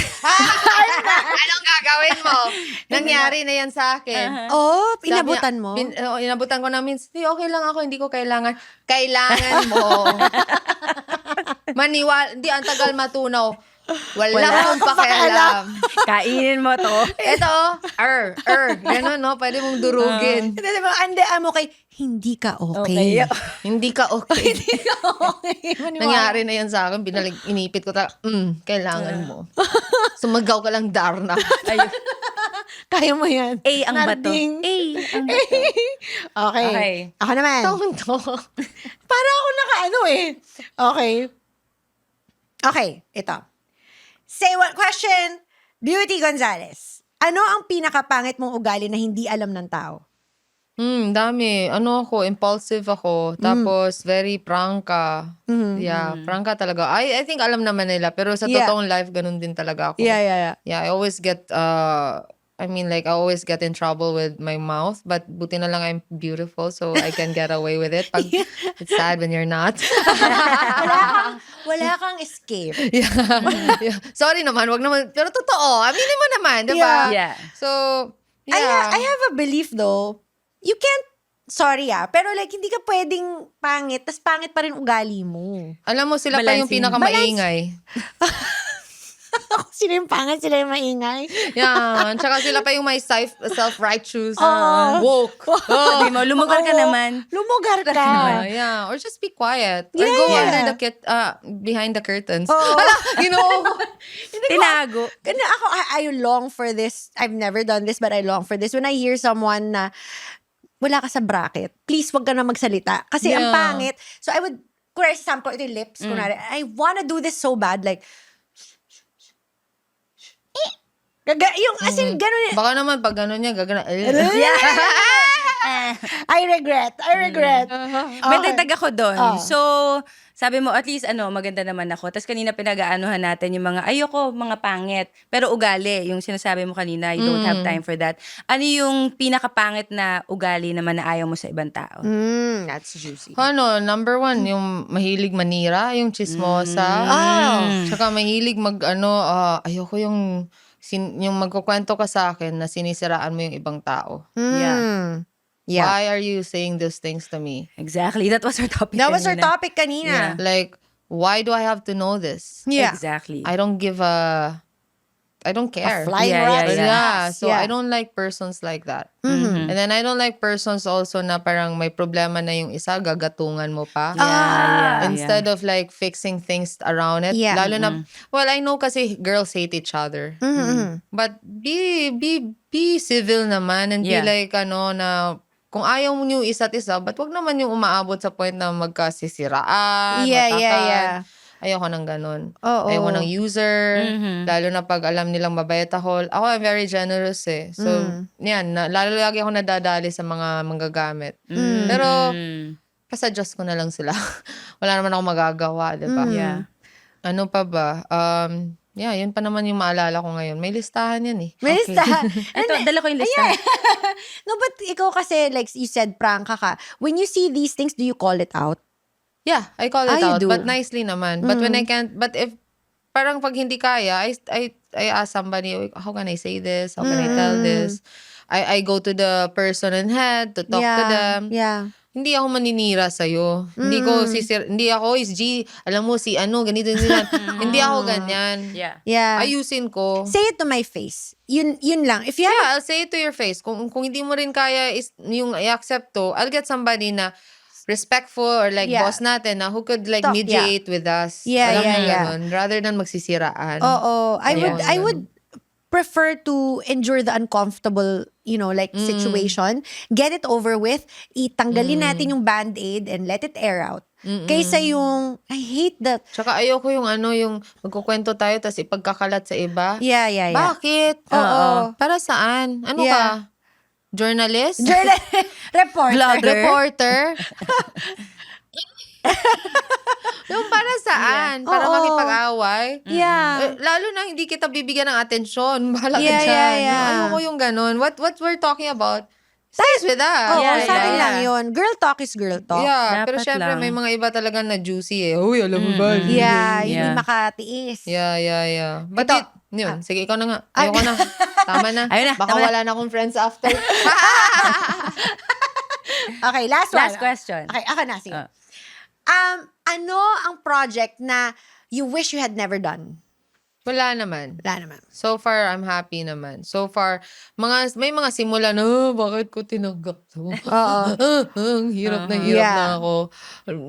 Anong gagawin mo? Nangyari na yan sa akin. Oh, Sabi inabutan niya, mo? Inabutan ko na means, okay lang ako, hindi ko kailangan. Kailangan mo. Hindi, ang tagal matunaw. Wala akong pakialam. Kainin mo to. Ito, gano'n, no? Pwede mong durugin. Hindi, diba, I'm okay. Hindi ka okay. Hindi ka okay. Okay. Maniwala. Nangyari na yan sa akin. Inipit ko talaga, kailangan mo. Sumagaw ka lang, Darna. Ayun. Kaya mo yan. A ang bato. Narding. A ang bato. Okay. Okay. Ako naman. Tonto. Para ako nakaano eh. Okay, ito. Say what question? Beauty Gonzalez. Ano ang pinakapangit mong ugali na hindi alam ng tao? Dami. Impulsive ako. Tapos, very prangka. Yeah, prangka talaga. I think alam naman nila. Pero sa Yeah. totoong life, ganun din talaga ako. Yeah. Yeah, I always get, I always get in trouble with my mouth. But buti na lang I'm beautiful, so I can get away with it. Pag, it's sad when you're not. Wala kang escape. Yeah. Sorry naman, wag naman. Pero totoo, aminin mo naman, di ba? Yeah. So, yeah. I have a belief though. You can't, sorry pero like hindi ka pwedeng pangit, tas pangit pa rin ugali mo. Alam mo, sila pa yung Balancing. pinakamaingay. Sino yung pangit, sila yung maingay. Yan. Tsaka sila pa yung may self-righteous. Oo. Woke. Sabi mo, lumugar ka Oo. naman. Lumugar ka. Yeah. Or just be quiet. Or Yeah, go yeah. under behind the curtains. Oo. Tinago. Kasi ako, I long for this. I've never done this, but I long for this. When I hear someone na wala ka sa bracket, please wag ka na magsalita. Kasi ang Yeah. pangit. So I would, kunwari sample, ito yung lips, kunwari, I wanna do this so bad, like, yung, as in, gano'n. Baka naman pag gano'n niya, gagana. Yeah. I regret. May dagdag ako doon. Oh. So, sabi mo, at least maganda naman ako. Tapos kanina pinag-aanuhan natin yung mga, ayoko, mga pangit. Pero ugali, yung sinasabi mo kanina, you don't have time for that. Ano yung pinakapangit na ugali naman na ayaw mo sa ibang tao? That's juicy. Ano, number one, yung mahilig manira, yung chismosa. Tsaka mahilig ayoko yung magkukwento ka sa akin na sinisiraan mo yung ibang tao. Yeah. Yeah. Why are you saying those things to me? Exactly. That was our topic That was our kanina. topic kanina. Like, why do I have to know this? Yeah. Exactly. I don't care. Flying Yeah, rock. Yeah, so Yeah. I don't like persons like that. Mm-hmm. And then I don't like persons also na parang may problema na yung isa, gagatungan mo pa. Yeah. Instead of like fixing things around it. Yeah. Lalo na, well, I know kasi girls hate each other. But be civil naman and Yeah. be like, na kung ayaw mo yung isa't isa, but wag naman yung umaabot sa point na magkasisiraan, Yeah, matakan. yeah. Ayoko ng ganun. Oo. Ayoko ng user. Lalo na pag alam nilang mabait ako. Ako, I'm very generous eh. So, yan. Lalo lagi ako nadadali sa mga manggagamit. Pero, sa Diyos ko na lang sila. Wala naman ako magagawa, di ba? Yeah. Ano pa ba? Yun pa naman yung maalala ko ngayon. May listahan yan eh. May listahan. Ito, dala ko yung lista. No, but ikaw kasi, like you said, prangka ka. When you see these things, do you call it out? Yeah, I call it You out. do? But nicely naman. But when I can't, but if, parang pag hindi kaya, I ask somebody, how can I say this? How can I tell this? I go to the person in head to talk to them. Yeah. Hindi ako maninira sa'yo. Hindi ako is G, alam mo si ganito. Hindi ako ganyan. Yeah. Yeah. Ayusin ko. Say it to my face. Yun lang. If you have Yeah, I'll say it to your face. Kung hindi mo rin kaya is yung i-accept to, I'll get somebody na respectful or like Yeah. boss natin na who could like Talk, mediate with us. Yeah, Alam mo yeah, yung yeah. ganun, rather than magsisiraan. Oo. I Ayun, would prefer to endure the uncomfortable, situation. Get it over with. Itanggalin natin yung band-aid and let it air out. Kaysa yung, I hate that. Tsaka ayoko yung yung magkukwento tayo tapos ipagkakalat sa iba. Yeah. Bakit? Oo. Para saan? Ano Yeah. ka? Journalist? Reporter. Reporter? Yung para saan? Para Oo. makipag-away? Yeah. Lalo na hindi kita bibigyan ng atensyon. Bahala ka Yeah, dyan. yeah. Ayoko yung ganun. What we're talking about, stays with us. Oo, Yeah, sa atin yeah. lang yun. Girl talk is girl talk. Yeah, pero Dapat syempre lang. may mga iba talaga na juicy eh. Uy, alam mo ba? Yeah, hindi Yeah. makatiis. Yeah. But Ito. yun, sige, ikaw na nga. Ayoko na. Tama na. Ayun na, Baka tama na. wala na akong friends after. Okay, last one. Last question. Okay, ako na. Sige. Ano ang project na you wish you had never done? Wala naman. Wala naman. So far, I'm happy naman. So far, may mga simula na, bakit ko tinanggap to? Oo. Ang hirap na hirap Yeah. na ako.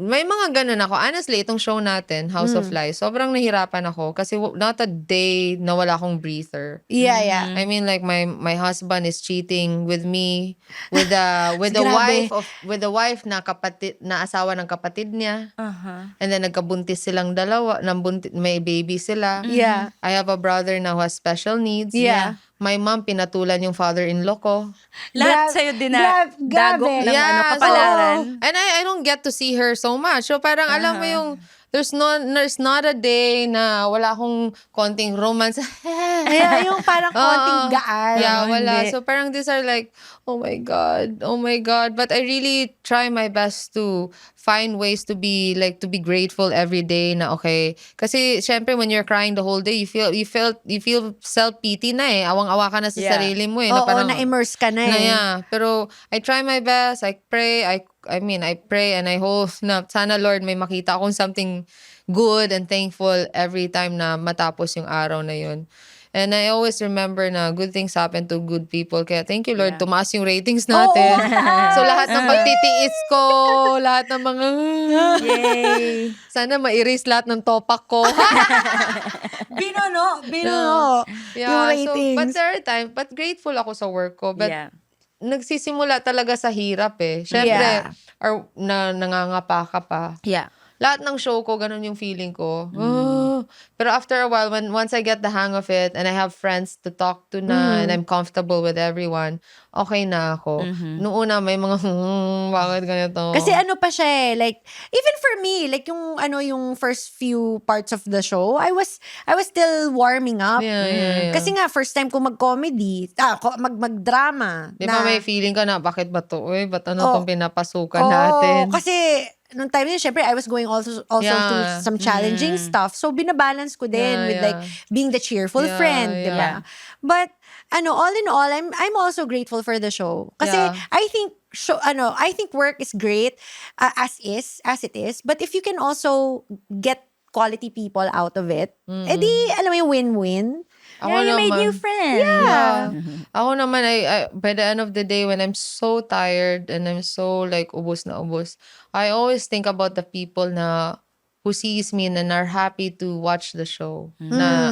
May mga ganun ako. Honestly, itong show natin, House of Lies, sobrang nahirapan ako kasi not a day na wala akong breather. Yeah. I mean, like my husband is cheating with me with the Grabe. wife na kapatid na asawa ng kapatid niya. And then nagkabuntis silang dalawa, may baby sila. Yeah. I have a brother na who has special needs. Yeah. My mom pinatulan yung father-in-law ko. Lahat Grabe. sa'yo din na Grabe. dagok ng Yeah, kapalaran. and I don't get to see her so much. So parang alam mo yung there's not a day na wala akong konting romance. Kaya yung parang konting gaan. Yeah, wala. Hindi. So parang these are like, oh my God. But I really try my best to find ways to be grateful every day na okay. Kasi syempre when you're crying the whole day, you feel self-pity na eh. Awang-awa ka na sa Yeah. sarili mo eh. Oo, Parang, na-immerse ka na eh. yeah. Pero I try my best. I pray. I pray and I hope na sana Lord may makita akong something good and thankful every time na matapos yung araw na yun. And I always remember na good things happen to good people. Kaya thank you Lord, tumaas yung ratings natin. So lahat ng pagtitiis ko, lahat ng mga Yay! sana ma-erase lahat ng topak ko. Binuno. Yeah, Yung ratings. but there are times, but grateful ako sa work ko. But Yeah. nagsisimula talaga sa hirap eh. Syempre, nangangapa ka pa. Yeah. Lahat ng show ko, ganun yung feeling ko. Ah, Pero after a while, once I get the hang of it and I have friends to talk to na and I'm comfortable with everyone, okay na ako. Noong una, may mga, bakit ganito? Kasi ano pa siya like, even for me, like yung first few parts of the show, I was still warming up. Yeah. Kasi nga, first time ko mag-comedy, mag-drama. Di ba may feeling ka na, bakit ba to? Uy, ba't ano tong pinapasukan Oo, natin? kasi nung time yun, syempre, I was going also Yeah. through some challenging stuff. So, binabalance ko din with like being the cheerful Yeah, friend, yeah. diba? But, all in all, I'm also grateful for the show. Kasi, Yeah. I think work is great as it is. But if you can also get quality people out of it, edi, alam mo yung win-win. Yeah, you made new friends. Yeah. Ako naman, I by the end of the day, when I'm so tired and I'm so like ubos na ubos, I always think about the people na who sees me and are happy to watch the show. Na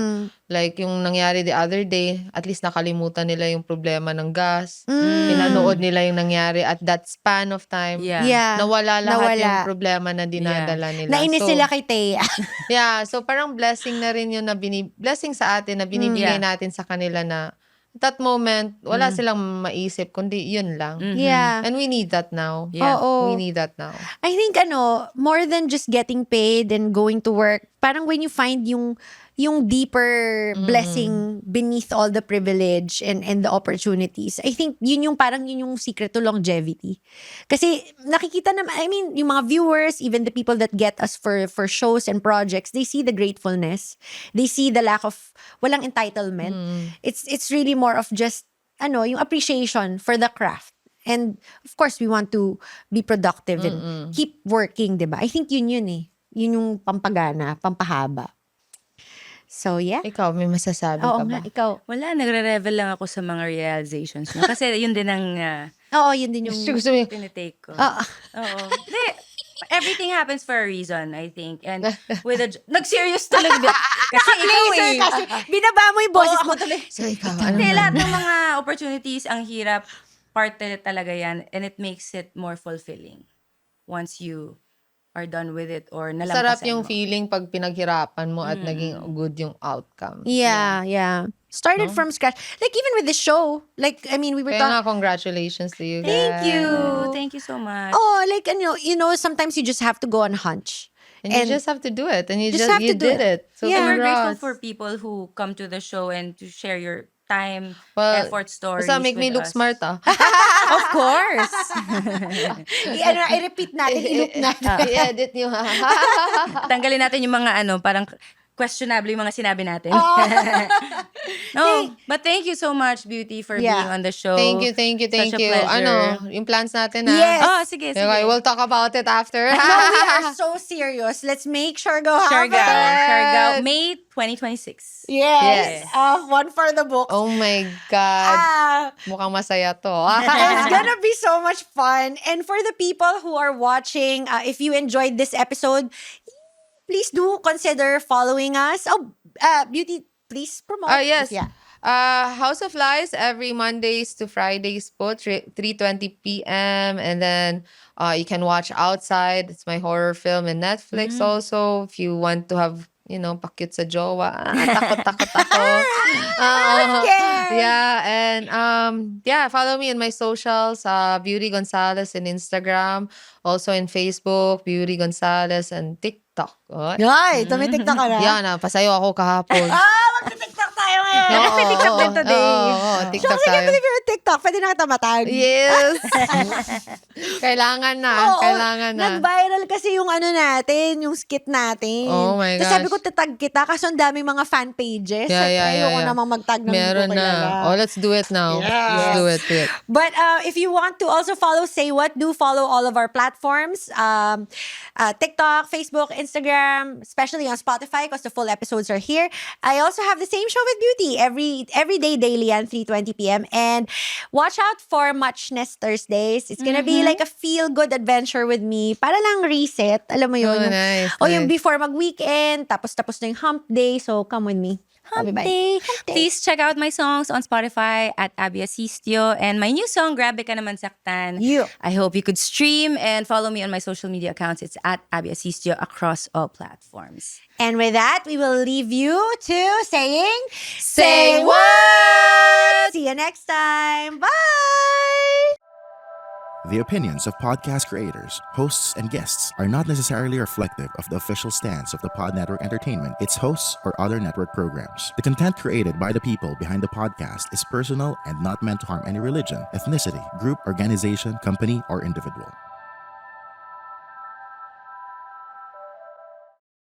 like yung nangyari the other day, at least nakalimutan nila yung problema ng gas. Pinanood nila yung nangyari at that span of time. Yeah. Nawala lahat Nawala. yung problema na dinadala nila. Nainis So, sila kay Thea. yeah, so parang blessing na rin yun na blessing sa atin na binibigay Yeah. natin sa kanila na that moment, wala silang maisip, kundi yun lang. Yeah. And we need that now. Yeah. Oo. We need that now. I think more than just getting paid and going to work, parang when you find yung deeper blessing beneath all the privilege and the opportunities, I think yun yung secret to longevity. Kasi nakikita naman, I mean, yung mga viewers, even the people that get us for shows and projects, they see the gratefulness. They see the lack of, walang entitlement. It's really more of just, yung appreciation for the craft. And of course, we want to be productive and keep working, diba? I think yun eh. Yun yung pampagana, pampahaba. So, yeah. Ikaw, may masasabi Oo ka nga, ba? ikaw. Wala, nagre-revel lang ako sa mga realizations mo. Kasi yun din ang Oo, yun din yung... Gusto mo yung, tinitake ko. Oo. Oo. Hindi, everything happens for a reason, I think. And with nag-serious talaga. Kasi ikaw eh. Kasi binaba mo yung boses mo. so ikaw, ano Hindi, naman? lahat ng mga opportunities, ang hirap, parte talaga yan. And it makes it more fulfilling once you are done with it or nalampasan Sarap yung mo. feeling pag pinaghirapan mo at naging good yung outcome. Yeah. Started from scratch. Like, even with the show, like, I mean, we were Kaya talking... nga, congratulations to you guys. Thank you. Oh, thank you so much. Oh, like, sometimes you just have to go on hunch. And you just have to do it. And you Just have to do did it. So Yeah. And we're grateful congrats. for people who come to the show and to share your time, Well, effort, stories Basta make me with look us. smart ah. Of course. I-repeat natin, i-loop natin. I-edit nyo ha. Tanggalin natin yung mga parang questionable yung mga sinabi natin. No, but thank you so much, Beauty, for Yeah. being on the show. Thank you. Such a pleasure. Ano, yung plans natin ha. Yes. Oh, sige, sige. Okay, we'll talk about it after. No, we are so serious. Let's make sure go have Siargao. it. Siargao, May 2026. Yes. Yes. One for the books. Oh my God. Mukhang masaya to. It's gonna be so much fun. And for the people who are watching, if you enjoyed this episode, please do consider following us. Oh, Beauty, please promote. Yes. Yeah. House of Lies every Mondays to Fridays po, 3:20 p.m. And then you can watch Outside. It's my horror film in Netflix also. If you want to have, pa-cute sa jowa. Takot ako. Yeah. And follow me in my socials, Beauty Gonzalez in Instagram. Also in Facebook, Beauty Gonzalez, and TikTok. Ay, tumitikta ka na. Yan, pasayo ako kahapon. Magti-tiktok tayo ngayon. Oo, TikTok din today. Oo, TikTok Sige, tayo. if you're TikTok, pwede na kita matag. Yes. Kailangan na. Oo, Kailangan na. nag-viral kasi yung natin, yung skit natin. Oh my Tapos sabi gosh. ko, tatag kita kasi ang daming mga fan pages. Ayoko namang magtag ng Meron hindi ko kilala. na. Oh, let's do it now. Let's do it. But if you want to also follow Say What, do follow all of our platforms. TikTok, Facebook, Instagram, especially on Spotify because the full episodes are here. I also have the same show with Beauty every day daily at 3:20 p.m. And watch out for Muchness Thursdays. It's gonna be like a feel-good adventure with me. Para lang reset. Alam mo yun. Oh, nice, Yung nice. before mag-weekend, tapos na yung hump day. So come with me. Hump Bye-bye. Day. Hump Day. Please check out my songs on Spotify at Abby Asistio and my new song, Grabe Ka Naman Saktan. Yeah. I hope you could stream and follow me on my social media accounts. It's at Abby Asistio across all platforms. And with that, we will leave you to saying, Say what? See you next time. Bye! The opinions of podcast creators, hosts, and guests are not necessarily reflective of the official stance of the Pod Network Entertainment, its hosts, or other network programs. The content created by the people behind the podcast is personal and not meant to harm any religion, ethnicity, group, organization, company, or individual.